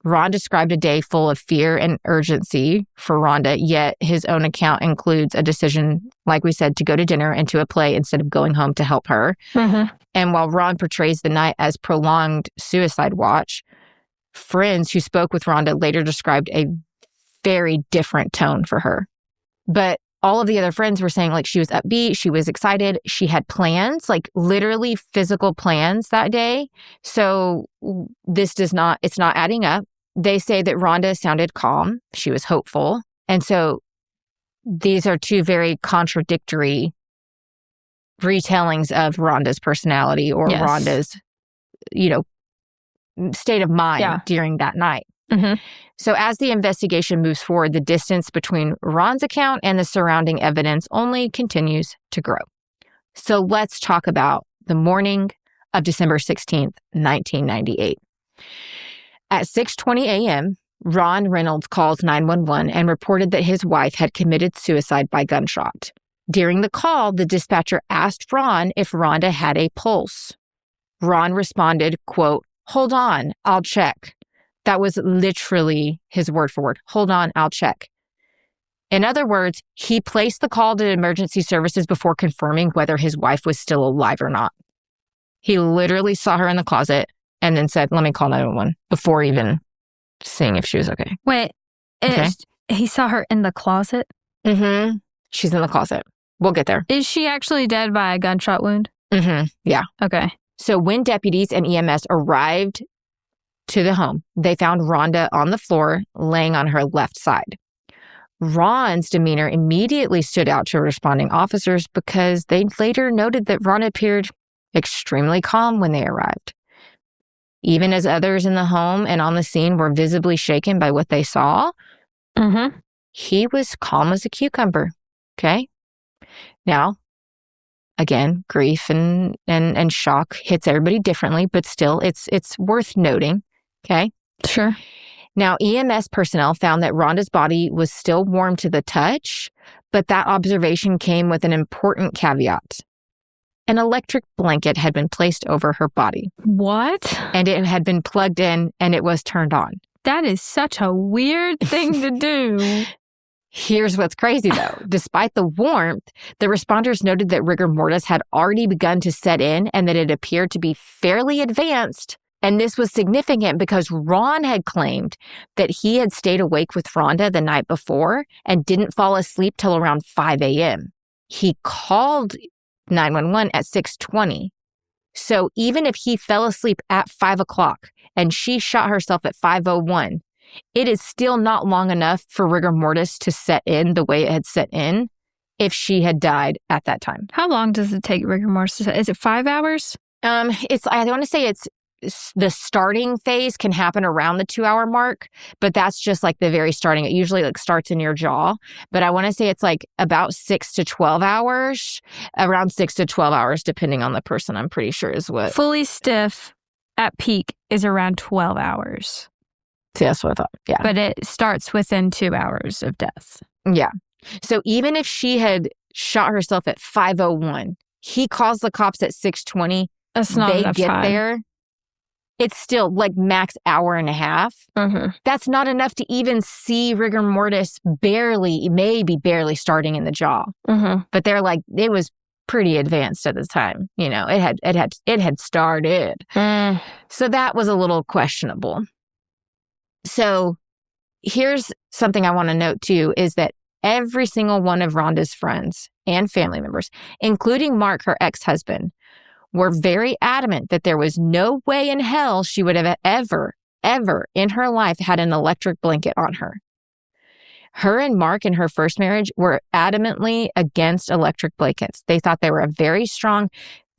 Ron described a day full of fear and urgency for Rhonda, yet his own account includes a decision, like we said, to go to dinner and to a play instead of going home to help her. And while Ron portrays the night as prolonged suicide watch, friends who spoke with Rhonda later described a very different tone for her. But all of the other friends were saying she was upbeat, she was excited, she had plans, literally physical plans that day. So it's not adding up. They say that Rhonda sounded calm, she was hopeful. And so these are two very contradictory retellings of Rhonda's personality or Rhonda's, state of mind during that night. So as the investigation moves forward, the distance between Ron's account and the surrounding evidence only continues to grow. So let's talk about the morning of December 16th, 1998. At 6:20 a.m., Ron Reynolds calls 911 and reported that his wife had committed suicide by gunshot. During the call, the dispatcher asked Ron if Rhonda had a pulse. Ron responded, quote, "Hold on, I'll check." That was literally his word for word. "Hold on, I'll check." In other words, he placed the call to emergency services before confirming whether his wife was still alive or not. He literally saw her in the closet and then said, "Let me call 911," before even seeing if she was okay. Wait, Okay. He saw her in the closet? She's in the closet. We'll get there. Is she actually dead by a gunshot wound? Yeah. Okay. So when deputies and EMS arrived to the home, they found Rhonda on the floor, laying on her left side. Ron's demeanor immediately stood out to responding officers because they later noted that Ron appeared extremely calm when they arrived. Even as others in the home and on the scene were visibly shaken by what they saw, he was calm as a cucumber. Okay? Now, again, grief and shock hits everybody differently, but still, it's worth noting. Okay? Sure. Now, EMS personnel found that Rhonda's body was still warm to the touch, but that observation came with an important caveat. An electric blanket had been placed over her body. What? And it had been plugged in and it was turned on. That is such a weird thing to do. Here's what's crazy, though. Despite the warmth, the responders noted that rigor mortis had already begun to set in and that it appeared to be fairly advanced. And this was significant because Ron had claimed that he had stayed awake with Rhonda the night before and didn't fall asleep till around 5 a.m. He called 911 at 6:20. So even if he fell asleep at 5 o'clock and she shot herself at 5:01, it is still not long enough for rigor mortis to set in the way it had set in if she had died at that time. How long does it take rigor mortis to set? Is it 5 hours? I want to say the starting phase can happen around the 2-hour mark, but that's just like the very starting. It usually starts in your jaw, but I want to say it's about 6 to 12 hours, around 6 to 12 hours, depending on the person, I'm pretty sure is what. Fully stiff at peak is around 12 hours. See, that's what I thought. Yeah. But it starts within 2 hours of death. Yeah. So even if she had shot herself at 5:01, he calls the cops at 6:20. That's not enough time. They get there. It's still max hour and a half. That's not enough to even see rigor mortis maybe barely starting in the jaw. But they're it was pretty advanced at the time. It had started. So that was a little questionable. So here's something I want to note too, is that every single one of Rhonda's friends and family members, including Mark, her ex-husband, were very adamant that there was no way in hell she would have ever in her life had an electric blanket on her. Her and Mark in her first marriage were adamantly against electric blankets. They thought they were a very strong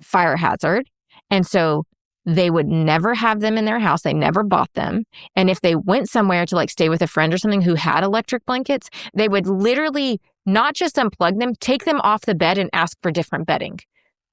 fire hazard. And so they would never have them in their house. They never bought them. And if they went somewhere to like stay with a friend or something who had electric blankets, they would literally not just unplug them, take them off the bed and ask for different bedding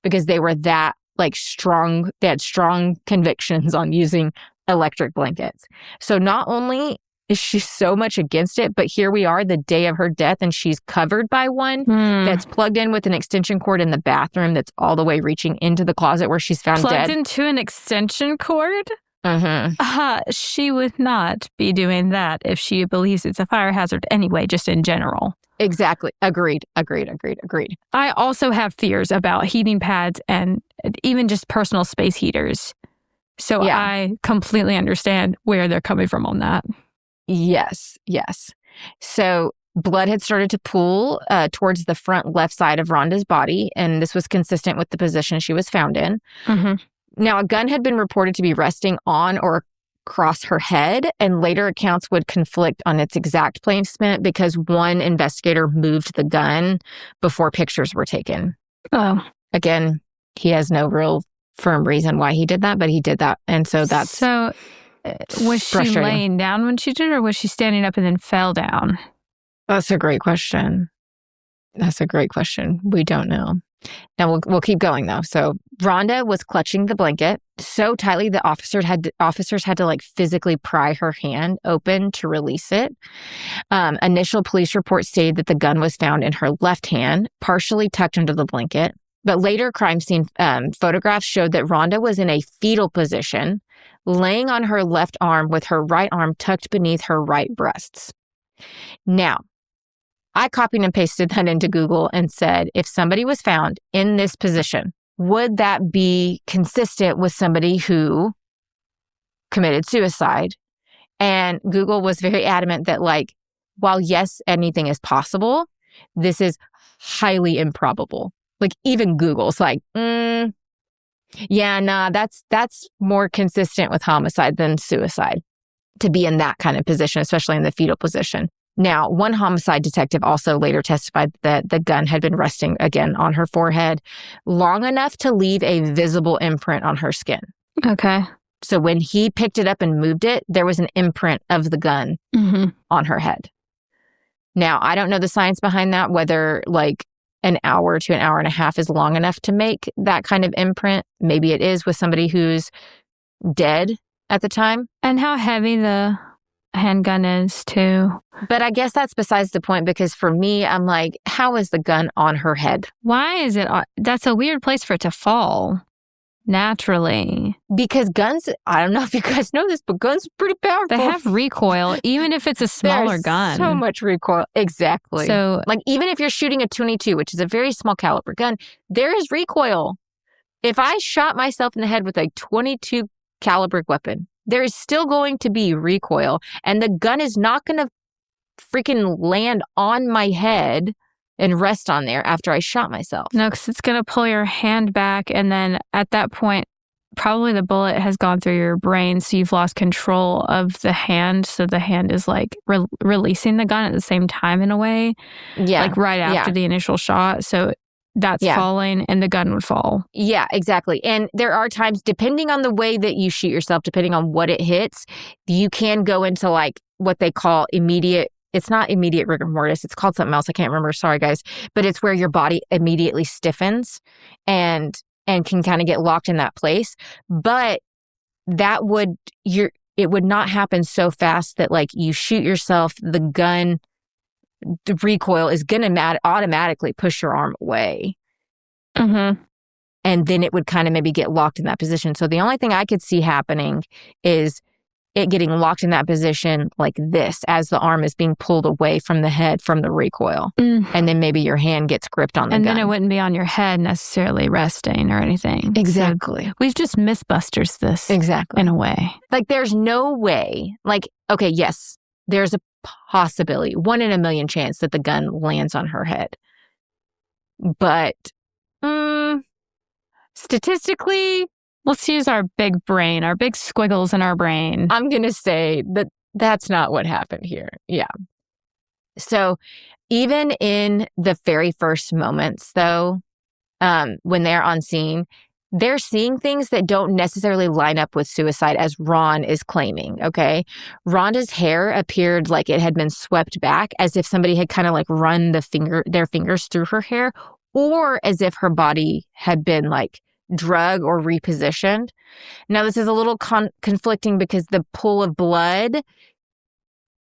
because they were that like strong. They had strong convictions on using electric blankets. So not only is she so much against it, but here we are the day of her death and she's covered by one that's plugged in with an extension cord in the bathroom that's all the way reaching into the closet where she's found Plugged dead. into an extension cord? Mm-hmm. She would not be doing that if she believes it's a fire hazard anyway, just in general. Exactly. Agreed. I also have fears about heating pads and even just personal space heaters. So Yeah. I completely understand where they're coming from on that. Yes. So blood had started to pool towards the front left side of Rhonda's body, and this was consistent with the position she was found in. Mm-hmm. Now, a gun had been reported to be resting on or across her head, and later accounts would conflict on its exact placement because one investigator moved the gun before pictures were taken. Oh. Again, he has no real firm reason why he did that, but he did that. And so that's was she laying down when she did it, or was she standing up and then fell down? That's a great question. We don't know. Now we'll keep going though. So Rhonda was clutching the blanket so tightly that officers had to like physically pry her hand open to release it. Initial police reports stated that the gun was found in her left hand, partially tucked under the blanket. But later crime scene photographs showed that Rhonda was in a fetal position, laying on her left arm with her right arm tucked beneath her right breasts. Now, I copied and pasted that into Google and said, if somebody was found in this position, would that be consistent with somebody who committed suicide? And Google was very adamant that, like, while yes, anything is possible, this is highly improbable. Like, even Google's like, yeah, nah, that's more consistent with homicide than suicide to be in that kind of position, especially in the fetal position. Now, one homicide detective also later testified that the gun had been resting again on her forehead long enough to leave a visible imprint on her skin. Okay. So when he picked it up and moved it, there was an imprint of the gun on her head. Now, I don't know the science behind that, whether like an hour to an hour and a half is long enough to make that kind of imprint. Maybe it is with somebody who's dead at the time. And how heavy the handgun is too. But I guess that's besides the point, because for me, I'm like, how is the gun on her head? Why is it? That's a weird place for it to fall naturally. Because guns, I don't know if you guys know this, but guns are pretty powerful. They have recoil, even if it's a smaller gun. So much recoil. Exactly. So, like, even if you're shooting a .22, which is a very small caliber gun, there is recoil. If I shot myself in the head with a .22 caliber weapon, there is still going to be recoil, and the gun is not going to freaking land on my head and rest on there after I shot myself. No, because it's going to pull your hand back, and then at that point, probably the bullet has gone through your brain, so you've lost control of the hand, so the hand is like releasing the gun at the same time in a way. Yeah. Like right after the initial shot, so that's falling and the gun would fall. Yeah, exactly. And there are times, depending on the way that you shoot yourself, depending on what it hits, you can go into like what they call immediate, it's not immediate rigor mortis, it's called something else, I can't remember, sorry guys, but it's where your body immediately stiffens and can kind of get locked in that place. But that would, it would not happen so fast that like you shoot yourself, the gun, the recoil is going to automatically push your arm away. Mm-hmm. And then it would kind of maybe get locked in that position. So the only thing I could see happening is it getting locked in that position like this as the arm is being pulled away from the head from the recoil. And then maybe your hand gets gripped on the gun. And then it wouldn't be on your head necessarily resting or anything. Exactly. So we've just Mythbusters this. Exactly. In a way. Like there's no way, like, okay, yes, there's a possibility, 1 in a million chance that the gun lands on her head. But Statistically, let's use our big brain, our big squiggles in our brain. I'm going to say that that's not what happened here. Yeah. So even in the very first moments, though, when they're on scene, they're seeing things that don't necessarily line up with suicide as Ron is claiming, okay? Rhonda's hair appeared like it had been swept back, as if somebody had kind of like run their fingers through her hair, or as if her body had been like drug or repositioned. Now, this is a little conflicting because the pool of blood,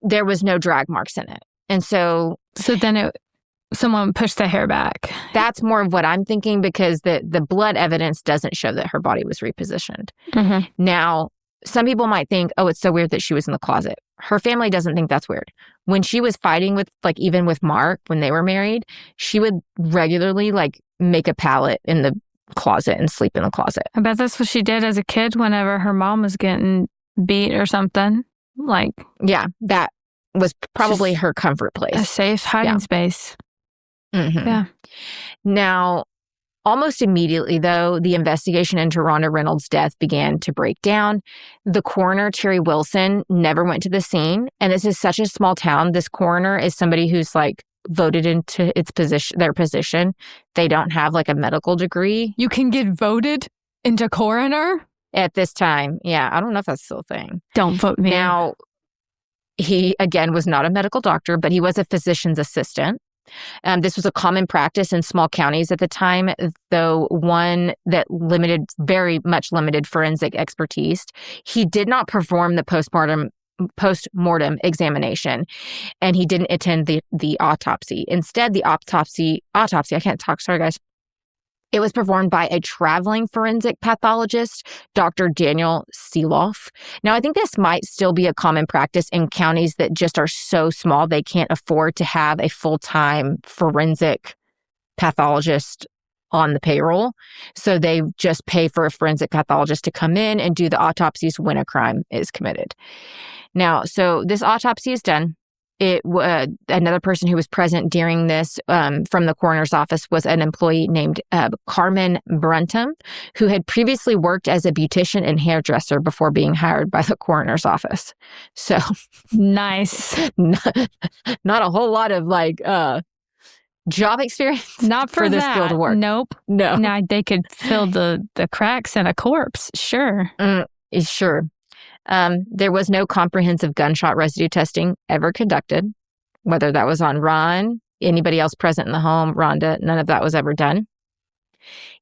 there was no drag marks in it. And so then someone pushed the hair back. That's more of what I'm thinking, because the blood evidence doesn't show that her body was repositioned. Mm-hmm. Now, some people might think, oh, it's so weird that she was in the closet. Her family doesn't think that's weird. When she was fighting with, like, even with Mark, when they were married, she would regularly, like, make a pallet in the closet and sleep in the closet. I bet that's what she did as a kid whenever her mom was getting beat or something. Like, yeah, that was probably her comfort place. A safe hiding space. Mm-hmm. Yeah. Now, almost immediately, though, the investigation into Ronda Reynolds' death began to break down. The coroner, Terry Wilson, never went to the scene. And this is such a small town. This coroner is somebody who's like voted into their position. They don't have like a medical degree. You can get voted into coroner? At this time. Yeah, I don't know if that's still a thing. Don't vote me. Now, he, again, was not a medical doctor, but he was a physician's assistant. This was a common practice in small counties at the time, though one that very much limited forensic expertise. He did not perform the post-mortem examination, and he didn't attend the autopsy. Instead, the autopsy, I can't talk, sorry guys. It was performed by a traveling forensic pathologist, Dr. Daniel Seeloff. Now, I think this might still be a common practice in counties that just are so small they can't afford to have a full-time forensic pathologist on the payroll. So they just pay for a forensic pathologist to come in and do the autopsies when a crime is committed. Now, so this autopsy is done. Another person who was present during this from the coroner's office was an employee named Carmen Brunton, who had previously worked as a beautician and hairdresser before being hired by the coroner's office. So nice. Not a whole lot of like job experience. Not for this that. field of work. Nope. No. Now they could fill the cracks in a corpse. Sure. Sure. There was no comprehensive gunshot residue testing ever conducted, whether that was on Ron, anybody else present in the home, Rhonda, none of that was ever done.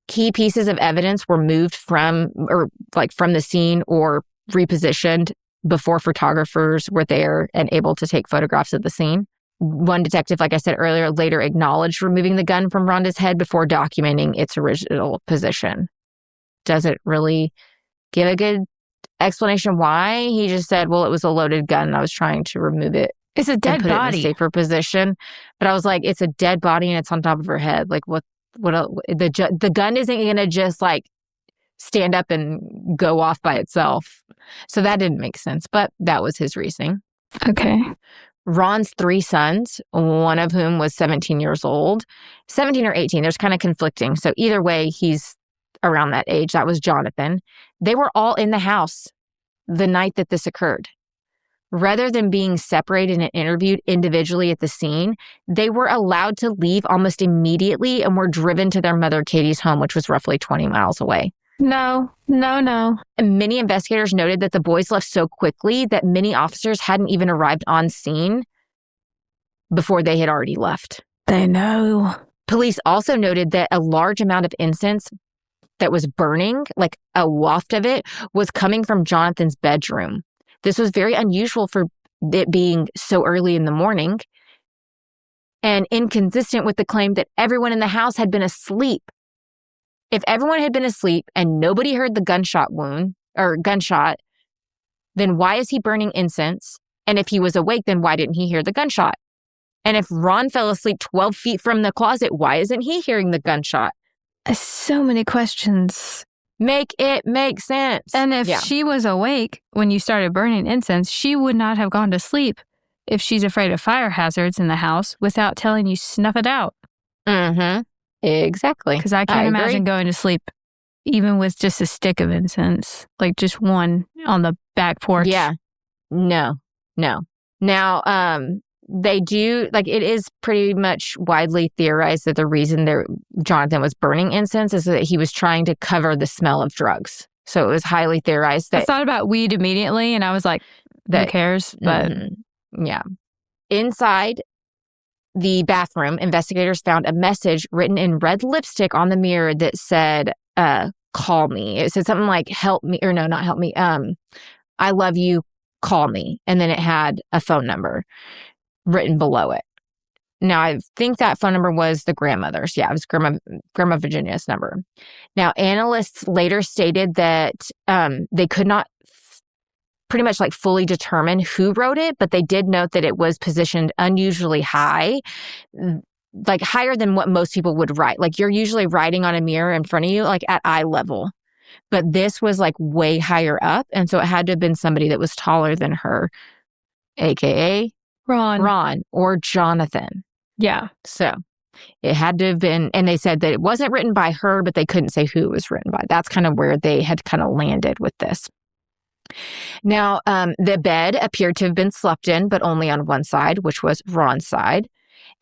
Key pieces of evidence were moved from the scene or repositioned before photographers were there and able to take photographs of the scene. One detective, like I said earlier, later acknowledged removing the gun from Rhonda's head before documenting its original position. Doesn't really give a good explanation why. He just said, well, it was a loaded gun and I was trying to remove it. It's a dead body. It in a safer position. But I was like, it's a dead body and it's on top of her head. Like, what the gun isn't going to just like stand up and go off by itself. So that didn't make sense, but that was his reasoning. Okay. Ron's 3 sons, one of whom was 17 years old, 17 or 18. There's kind of conflicting. So either way, he's around that age. That was Jonathan. They were all in the house the night that this occurred. Rather than being separated and interviewed individually at the scene, they were allowed to leave almost immediately and were driven to their mother Katie's home, which was roughly 20 miles away. No. And many investigators noted that the boys left so quickly that many officers hadn't even arrived on scene before they had already left. They know. Police also noted that a large amount of incense that was burning, like a waft of it, was coming from Jonathan's bedroom. This was very unusual for it being so early in the morning and inconsistent with the claim that everyone in the house had been asleep. If everyone had been asleep and nobody heard the gunshot, then why is he burning incense? And if he was awake, then why didn't he hear the gunshot? And if Ron fell asleep 12 feet from the closet, why isn't he hearing the gunshot? So many questions. Make it make sense. And if she was awake when you started burning incense, she would not have gone to sleep if she's afraid of fire hazards in the house without telling you snuff it out. Mm-hmm. Exactly. Because I can't imagine going to sleep even with just a stick of incense, like just one on the back porch. Yeah. No. Now, they do, like, it is pretty much widely theorized that the reason Jonathan was burning incense is that he was trying to cover the smell of drugs. So it was highly theorized that... I thought about weed immediately, and I was like, who cares? But yeah. Inside the bathroom, investigators found a message written in red lipstick on the mirror that said, call me. It said something like, help me, or no, not help me. I love you, call me. And then it had a phone number written below it. Now, I think that phone number was the grandmother's. Yeah, it was Grandma Virginia's number. Now, analysts later stated that they could not pretty much like fully determine who wrote it, but they did note that it was positioned unusually high, like higher than what most people would write. Like you're usually writing on a mirror in front of you, like at eye level. But this was like way higher up. And so it had to have been somebody that was taller than her, AKA Ron or Jonathan. Yeah. So it had to have been, and they said that it wasn't written by her, but they couldn't say who it was written by. That's kind of where they had kind of landed with this. Now, the bed appeared to have been slept in, but only on one side, which was Ron's side.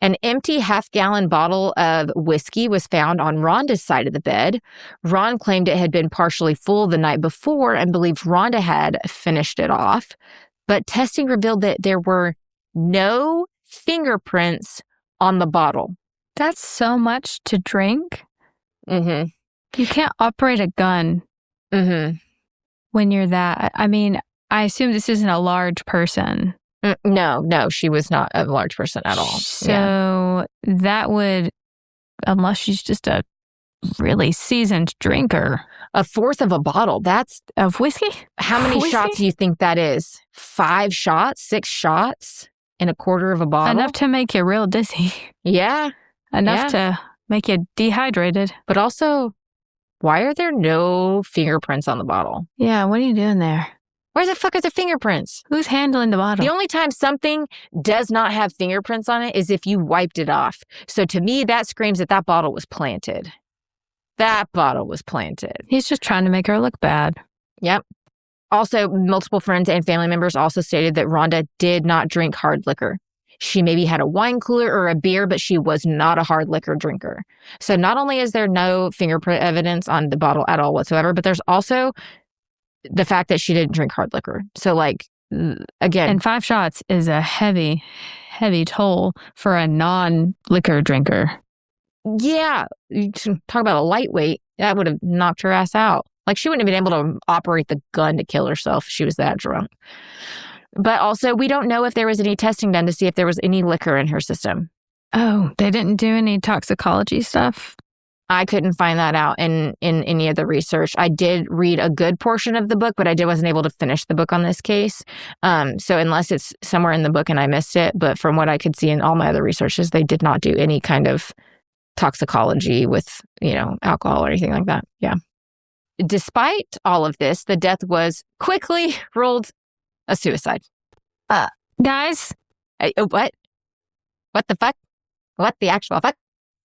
An empty half-gallon bottle of whiskey was found on Rhonda's side of the bed. Ron claimed it had been partially full the night before and believed Rhonda had finished it off. But testing revealed that there were no fingerprints on the bottle. That's so much to drink. Mm-hmm. You can't operate a gun when you're that. I mean, I assume this isn't a large person. No, she was not a large person at all. So that would, unless she's just a really seasoned drinker. A fourth of a bottle, that's... Of whiskey? How many shots do you think that is? 5 shots? 6 shots? In a quarter of a bottle? Enough to make you real dizzy. Yeah. Enough to make you dehydrated. But also, why are there no fingerprints on the bottle? Yeah, what are you doing there? Where the fuck are the fingerprints? Who's handling the bottle? The only time something does not have fingerprints on it is if you wiped it off. So to me, that screams that that bottle was planted. That bottle was planted. He's just trying to make her look bad. Yep. Also, multiple friends and family members also stated that Rhonda did not drink hard liquor. She maybe had a wine cooler or a beer, but she was not a hard liquor drinker. So not only is there no fingerprint evidence on the bottle at all whatsoever, but there's also the fact that she didn't drink hard liquor. So like, again. And 5 shots is a heavy, heavy toll for a non-liquor drinker. Yeah. You talk about a lightweight. That would have knocked her ass out. Like she wouldn't have been able to operate the gun to kill herself if she was that drunk. But also, we don't know if there was any testing done to see if there was any liquor in her system. Oh, they didn't do any toxicology stuff? I couldn't find that out in any of the research. I did read a good portion of the book, but I wasn't able to finish the book on this case. So unless it's somewhere in the book and I missed it, but from what I could see in all my other researches, they did not do any kind of toxicology with, alcohol or anything like that. Yeah. Despite all of this, the death was quickly ruled a suicide. Guys? What? What the fuck? What the actual fuck?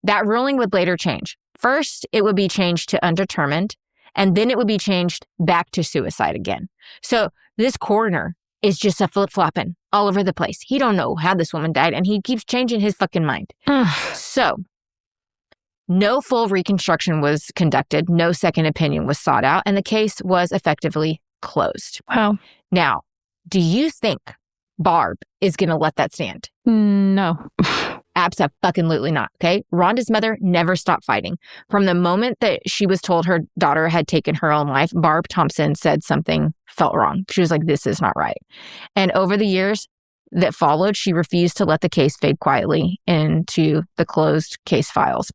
That ruling would later change. First, it would be changed to undetermined, and then it would be changed back to suicide again. So this coroner is just a flip-flopping all over the place. He don't know how this woman died, and he keeps changing his fucking mind. So, no full reconstruction was conducted. No second opinion was sought out, and the case was effectively closed. Wow. Now, do you think Barb is going to let that stand? No. Abso-fucking-lutely not, okay? Rhonda's mother never stopped fighting. From the moment that she was told her daughter had taken her own life, Barb Thompson said something felt wrong. She was like, this is not right. And over the years that followed, she refused to let the case fade quietly into the closed case files.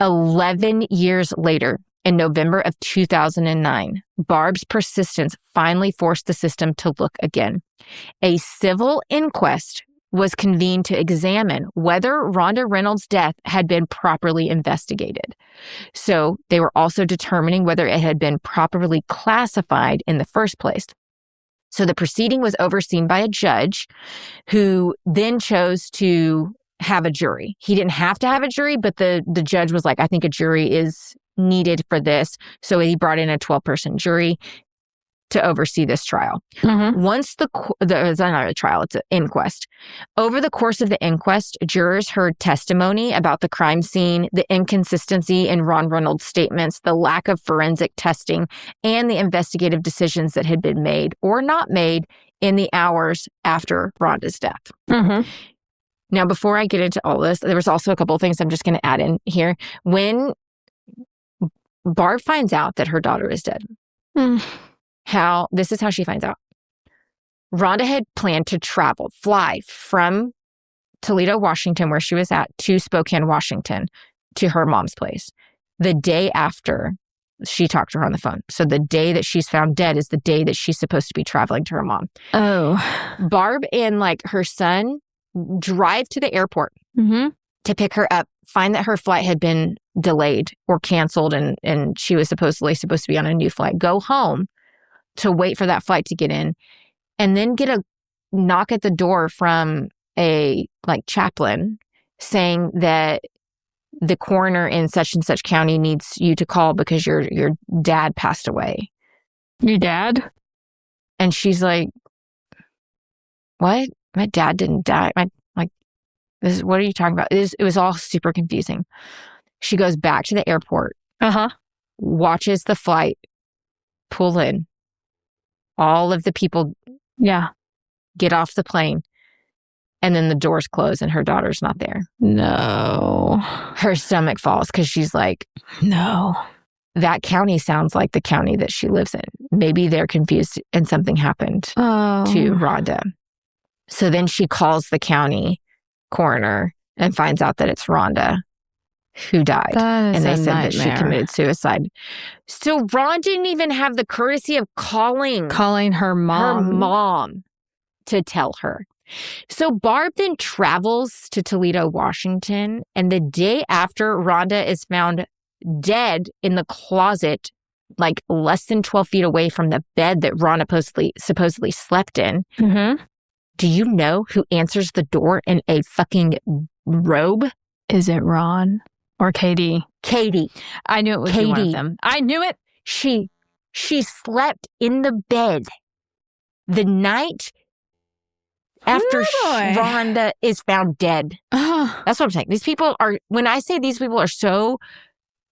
11 years later, in November of 2009, Barb's persistence finally forced the system to look again. A civil inquest was convened to examine whether Ronda Reynolds' death had been properly investigated. So they were also determining whether it had been properly classified in the first place. So the proceeding was overseen by a judge who then chose to have a jury. He didn't have to have a jury, but the judge was like, I think a jury is needed for this. So he brought in a 12-person jury to oversee this trial. Once it's not a trial, it's an inquest. Over the course of the inquest, jurors heard testimony about the crime scene, the inconsistency in Ron Reynolds' statements, the lack of forensic testing, and the investigative decisions that had been made or not made in the hours after Rhonda's death. Now, before I get into all this, there was also a couple of things I'm just going to add in here. When Barb finds out that her daughter is dead, this is how she finds out. Rhonda had planned to fly from Toledo, Washington, where she was at, to Spokane, Washington, to her mom's place the day after she talked to her on the phone. So the day that she's found dead is the day that she's supposed to be traveling to her mom. Barb and her son drive to the airport to pick her up, find that her flight had been delayed or canceled, and she was supposedly supposed to be on a new flight, go home to wait for that flight to get in, and then get a knock at the door from a chaplain saying that the coroner in such and such county needs you to call because your dad passed away. Your dad? And she's like, what? My dad didn't die. What are you talking about? It was all super confusing. She goes back to the airport, watches the flight pull in. All of the people get off the plane, and then the doors close and her daughter's not there. No. Her stomach falls because she's like, no, that county sounds like the county that she lives in. Maybe they're confused and something happened to Rhonda. So then she calls the county coroner and finds out that it's Rhonda who died. And they said that she committed suicide. So Ron didn't even have the courtesy of calling her mom to tell her. So Barb then travels to Toledo, Washington, and the day after Rhonda is found dead in the closet, less than 12 feet away from the bed that Rhonda supposedly slept in. Do you know who answers the door in a fucking robe? Is it Ron or Katie? Katie. I knew it was one of them. I knew it. She slept in the bed the night after Rhonda is found dead. That's what I'm saying. These people are, when I say these people are so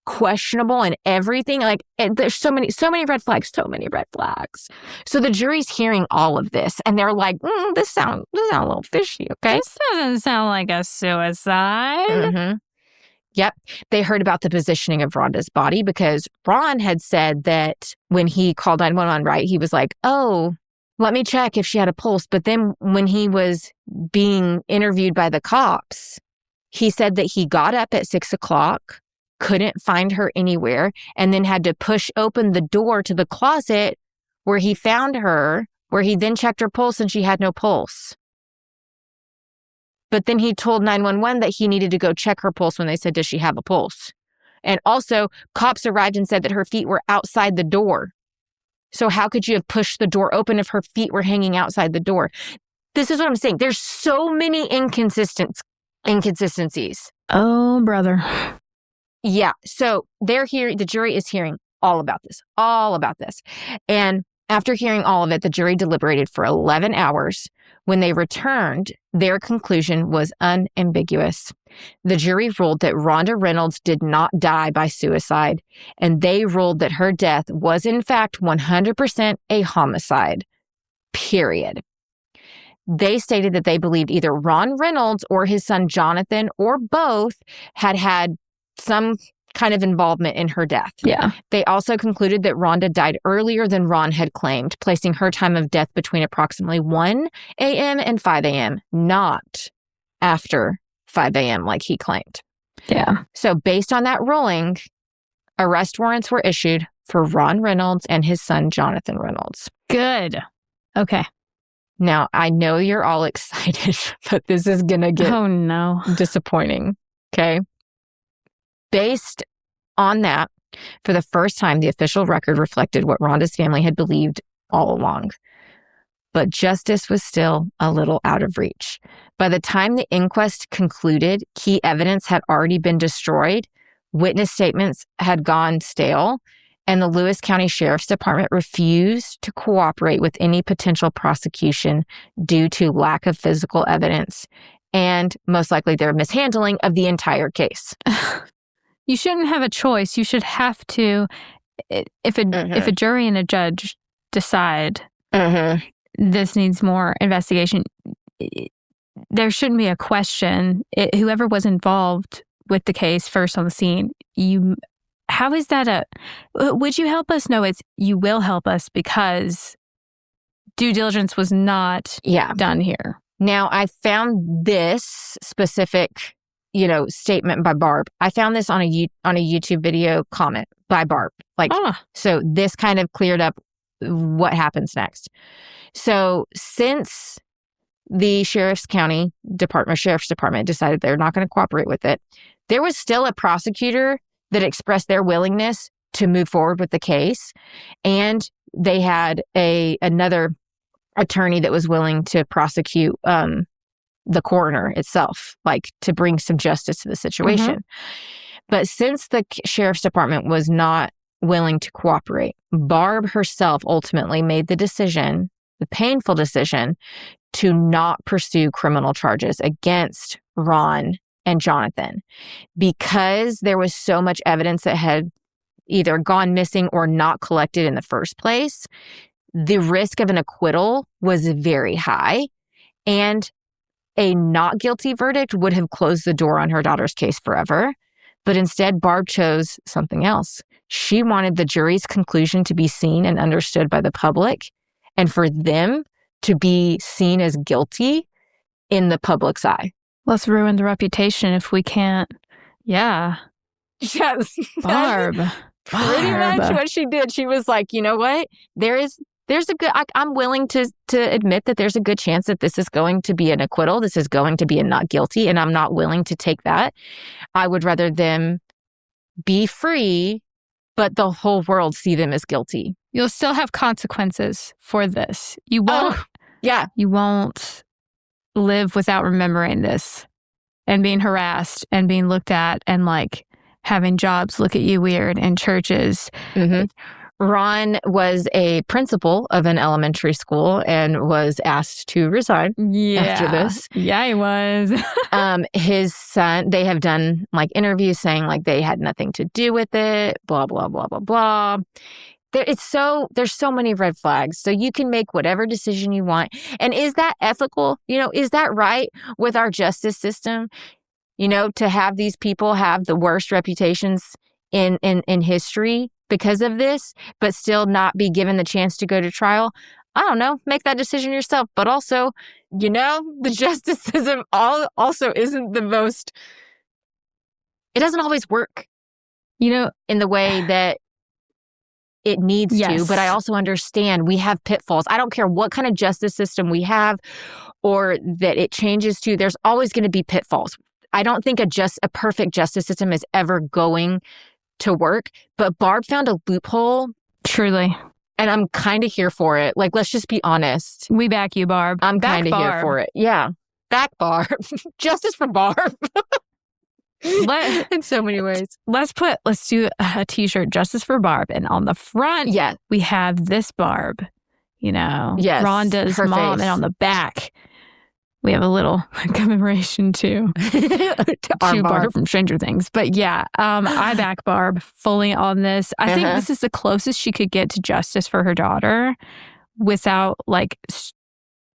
questionable and everything, there's so many red flags. So the jury's hearing all of this and they're like, this sounds a little fishy, okay? This doesn't sound like a suicide. Yep. They heard about the positioning of Rhonda's body because Ron had said that when he called 911, right, he was like, oh, let me check if she had a pulse. But then when he was being interviewed by the cops, he said that he got up at 6 o'clock, couldn't find her anywhere, and then had to push open the door to the closet where he found her, where he then checked her pulse and she had no pulse. But then he told 911 that he needed to go check her pulse when they said, does she have a pulse? And also, cops arrived and said that her feet were outside the door. So how could you have pushed the door open if her feet were hanging outside the door? This is what I'm saying. There's so many inconsistencies. Oh, brother. Yeah. So the jury is hearing all about this. And after hearing all of it, the jury deliberated for 11 hours. When they returned, their conclusion was unambiguous. The jury ruled that Ronda Reynolds did not die by suicide, and they ruled that her death was in fact 100% a homicide, period. They stated that they believed either Ron Reynolds or his son Jonathan or both had some kind of involvement in her death. Yeah. They also concluded that Rhonda died earlier than Ron had claimed, placing her time of death between approximately 1 a.m. and 5 a.m., not after 5 a.m. like he claimed. Yeah. So based on that ruling, arrest warrants were issued for Ron Reynolds and his son Jonathan Reynolds. Good. Okay. Now, I know you're all excited, but this is going to get disappointing. Okay. Based on that, for the first time, the official record reflected what Rhonda's family had believed all along. But justice was still a little out of reach. By the time the inquest concluded, key evidence had already been destroyed, Witness statements had gone stale, and the Lewis County Sheriff's Department refused to cooperate with any potential prosecution due to lack of physical evidence and most likely their mishandling of the entire case. You shouldn't have a choice. You should have to, if a jury and a judge decide this needs more investigation, there shouldn't be a question. Whoever was involved with the case first on the scene, how is that would you help us? No, you will help us because due diligence was not done here. Now, I found this specific, statement by Barb. I found this on a YouTube video comment by Barb. So this kind of cleared up what happens next. So since the Sheriff's Department decided they're not going to cooperate with it, there was still a prosecutor that expressed their willingness to move forward with the case. And they had another attorney that was willing to prosecute the coroner itself, to bring some justice to the situation. But since the Sheriff's Department was not willing to cooperate, Barb herself ultimately made the painful decision, to not pursue criminal charges against Ron and Jonathan because there was so much evidence that had either gone missing or not collected in the first place. The risk of an acquittal was very high, and a not guilty verdict would have closed the door on her daughter's case forever. But instead, Barb chose something else. She wanted the jury's conclusion to be seen and understood by the public, and for them to be seen as guilty in the public's eye. Let's ruin the reputation if we can't. Yeah. Yes. Barb. Pretty much what she did. She was like, you know what? There's a good, I'm willing to admit that there's a good chance that this is going to be an acquittal. This is going to be a not guilty, and I'm not willing to take that. I would rather them be free, but the whole world see them as guilty. You'll still have consequences for this. You won't. You won't live without remembering this and being harassed and being looked at and having jobs look at you weird in churches. Ron was a principal of an elementary school and was asked to resign after this. Yeah, he was. His son, they have done interviews saying they had nothing to do with it, blah, blah, blah, blah, blah. There's so many red flags. So you can make whatever decision you want. And is that ethical? Is that right with our justice system? To have these people have the worst reputations in history because of this, but still not be given the chance to go to trial? I don't know. Make that decision yourself. But also, the justice system also isn't the most... It doesn't always work, in the way that it needs to, but I also understand we have pitfalls. I don't care what kind of justice system we have or that it changes to, there's always going to be pitfalls. I don't think a perfect justice system is ever going to work, but Barb found a loophole. Truly. And I'm kind of here for it. Let's just be honest. We back you, Barb. I'm kind of here for it. Yeah. Back Barb. Justice for Barb. In so many ways. Let's do a t-shirt, Justice for Barb. And on the front, we have this Barb, Rhonda's mom. Face. And on the back, we have a little commemoration to Barb from Stranger Things. But I back Barb fully on this. I think this is the closest she could get to justice for her daughter without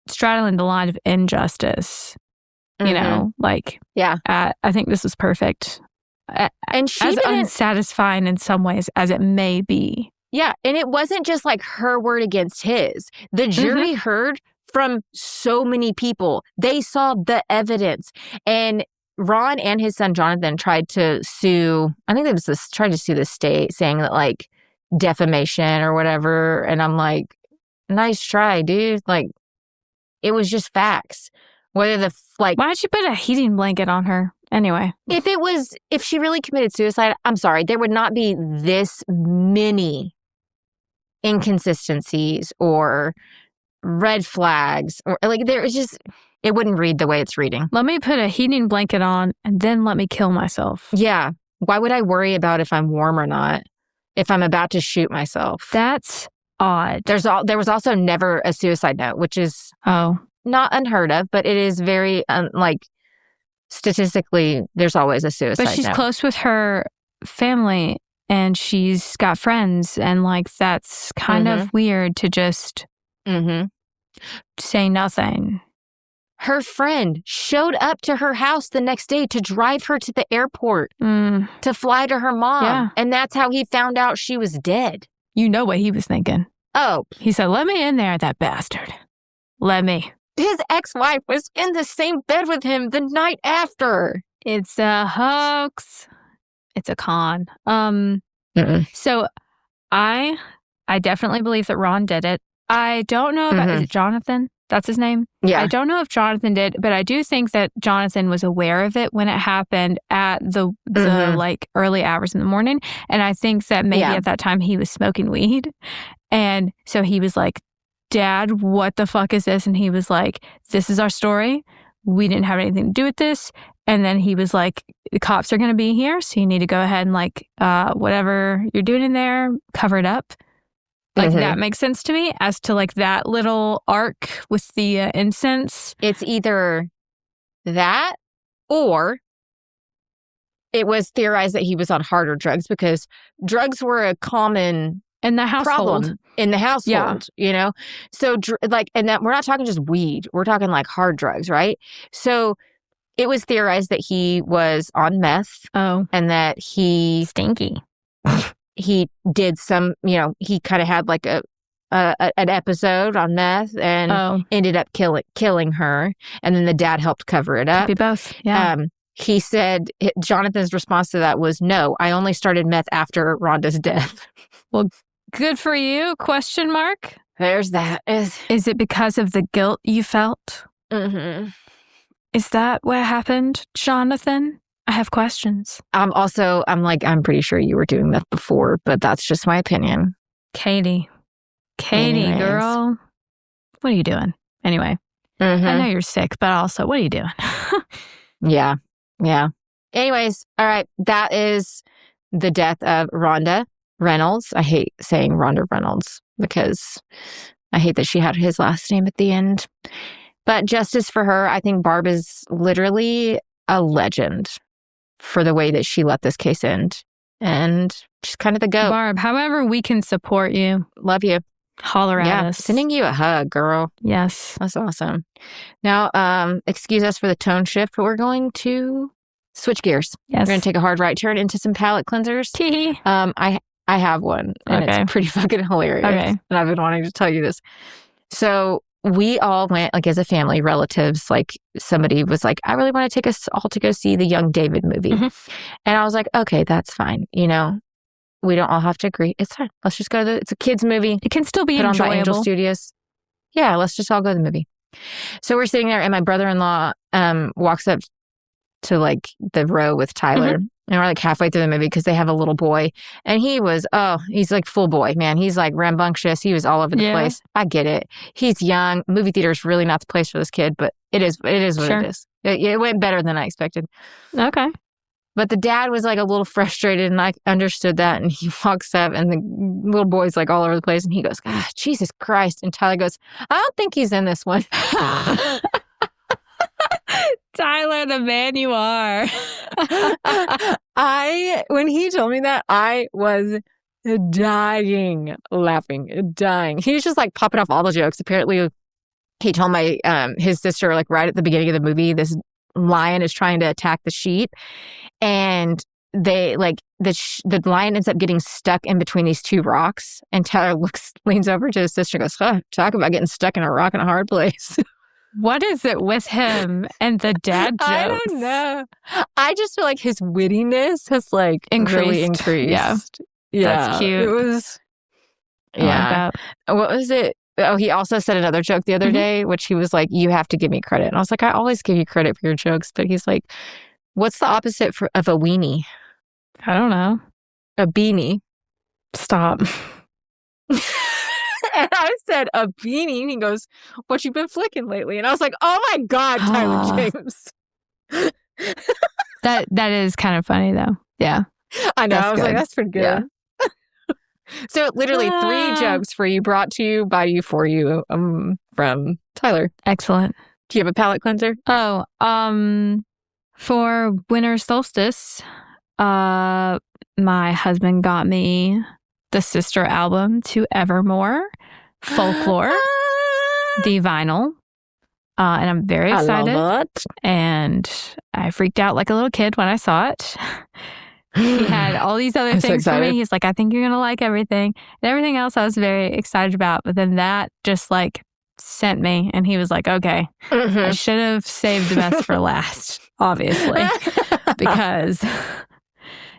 straddling the line of injustice. I think this is perfect. And she as unsatisfying in some ways as it may be. Yeah, and it wasn't just her word against his. The jury heard from so many people. They saw the evidence. And Ron and his son Jonathan tried to sue, I think tried to sue the state, saying that defamation or whatever. And I'm like, nice try, dude. It was just facts. Whether why'd you put a heating blanket on her? Anyway. If she really committed suicide, I'm sorry, there would not be this many inconsistencies or red flags or there is just, it wouldn't read the way it's reading. Let me put a heating blanket on and then let me kill myself. Yeah. Why would I worry about if I'm warm or not if I'm about to shoot myself? That's odd. There was also never a suicide note, which is not unheard of, but it is very, statistically, there's always a suicide note. But she's close with her family and she's got friends, and that's kind of weird to just say nothing. Her friend showed up to her house the next day to drive her to the airport to fly to her mom. Yeah. And that's how he found out she was dead. You know what he was thinking. Oh. He said, let me in there, that bastard. Let me. His ex-wife was in the same bed with him the night after. It's a hoax. It's a con. So I definitely believe that Ron did it. I don't know about, is it Jonathan? That's his name? Yeah. I don't know if Jonathan did, but I do think that Jonathan was aware of it when it happened at the early hours in the morning. And I think that maybe at that time he was smoking weed. And so he was like, Dad, what the fuck is this? And he was like, this is our story. We didn't have anything to do with this. And then he was like, the cops are going to be here. So you need to go ahead and whatever you're doing in there, cover it up. That makes sense to me as to that little arc with the incense. It's either that or it was theorized that he was on harder drugs because drugs were a common in the household. Problem in the household, So and that we're not talking just weed. We're talking hard drugs, right? So it was theorized that he was on meth. Oh. And that he stinky. He did some, he kind of had an episode on meth and ended up killing her. And then the dad helped cover it up. Could be both. Yeah. He said, Jonathan's response to that was, no, I only started meth after Rhonda's death. Well, good for you, ? There's that. Is it because of the guilt you felt? Mm-hmm. Is that what happened, Jonathan? I have questions. I'm pretty sure you were doing that before, but that's just my opinion. Katie, Anyways. Girl, what are you doing? Anyway, I know you're sick, but also, what are you doing? Yeah. Anyways, all right. That is the death of Ronda Reynolds. I hate saying Ronda Reynolds because I hate that she had his last name at the end. But justice for her. I think Barb is literally a legend for the way that she let this case end. And she's kind of the GOAT. Barb, however we can support you. Love you. Holler at us. Sending you a hug, girl. Yes. That's awesome. Now, excuse us for the tone shift, but we're going to switch gears. Yes. We're going to take a hard right turn into some palate cleansers. I have one, and it's pretty fucking hilarious. Okay. And I've been wanting to tell you this. So we all went, as a family, relatives, somebody was like, I really want to take us all to go see the Young David movie. And I was like, okay, that's fine. We don't all have to agree. It's fine. Let's just go to it's a kid's movie. It can still be put enjoyable. On by Angel Studios. Yeah, let's just all go to the movie. So we're sitting there, and my brother-in-law walks up to the row with Tyler. And we're halfway through the movie because they have a little boy. And he was, he's full boy, man. He's rambunctious. He was all over the place. I get it. He's young. Movie theater is really not the place for this kid, but it is what it is. It went better than I expected. Okay. But the dad was a little frustrated, and I understood that. And he walks up, and the little boy's all over the place. And he goes, ah, Jesus Christ. And Tyler goes, I don't think he's in this one. Tyler, the man you are. When he told me that, I was dying laughing, dying. He was just popping off all the jokes. Apparently, he told my his sister right at the beginning of the movie, this lion is trying to attack the sheep, and they the lion ends up getting stuck in between these two rocks. And Tyler leans over to his sister and goes, talk about getting stuck in a rock in a hard place. What is it with him and the dad jokes? I don't know. I just feel his wittiness has really increased. Yeah. That's cute. It was. Yeah. What was it? Oh, he also said another joke the other day, which he was you have to give me credit. And I was I always give you credit for your jokes. But he's what's the opposite of a weenie? I don't know. A beanie. Stop. And I said, a beanie? And he goes, what you been flicking lately? And I was oh my God, Tyler James. That is kind of funny, though. Yeah. I know. That's I was like, good. that's pretty good. Yeah. So literally 3 jokes for you, brought to you, by you, for you, from Tyler. Excellent. Do you have a palate cleanser? Oh, for winter solstice, my husband got me the sister album to Evermore, Folklore, the vinyl. And I'm very excited. I love it. And I freaked out like a little kid when I saw it. He had all these other things for me. He's like, I think you're going to like everything. And everything else I was very excited about. But then that just like sent me. And he was like, okay, I should have saved the best for last, obviously. Because,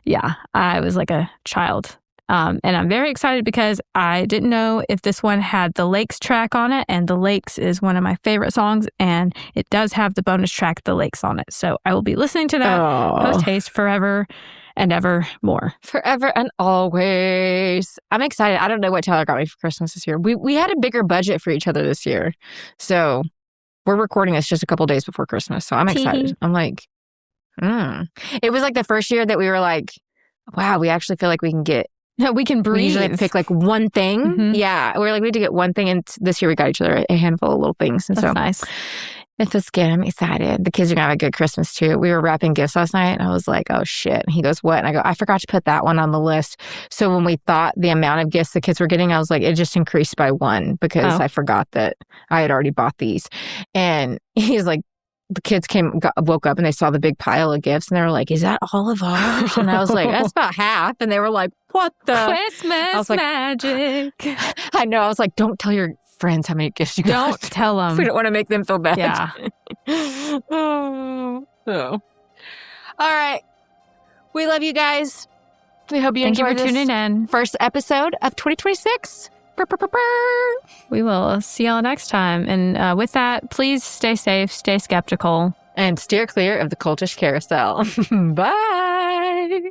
yeah, I was like a child. And I'm very excited because I didn't know if this one had the Lakes track on it. And the Lakes is one of my favorite songs. And it does have the bonus track, The Lakes, on it. So I will be listening to that post-haste forever and ever more. Forever and always. I'm excited. I don't know what Tyler got me for Christmas this year. We had a bigger budget for each other this year. So we're recording this just a couple days before Christmas. So I'm excited. I'm like, It was like the first year that we were like, wow, we actually feel like we can get. No, we can breathe. We usually pick like one thing. Mm-hmm. Yeah. We're like, we had to get one thing. And this year we got each other a handful of little things. And That's so nice. It feels good. I'm excited. The kids are going to have a good Christmas too. We were wrapping gifts last night and I was like, oh shit. And he goes, what? And I go, I forgot to put that one on the list. So when we thought the amount of gifts the kids were getting, I was like, it just increased by 1 because I forgot that I had already bought these. And he's like, the kids woke up and they saw the big pile of gifts and they were like, is that all of ours? And I was like, that's about half. And they were like, what the? Christmas magic. I know. I was like, don't tell your friends how many gifts you got. Don't tell them. We don't want to make them feel bad. Yeah. Oh. All right. We love you guys. We hope you enjoyed Thank you for tuning in. First episode of 2026. We will see y'all next time. And with that, please stay safe, stay skeptical. And steer clear of the cultish carousel. Bye.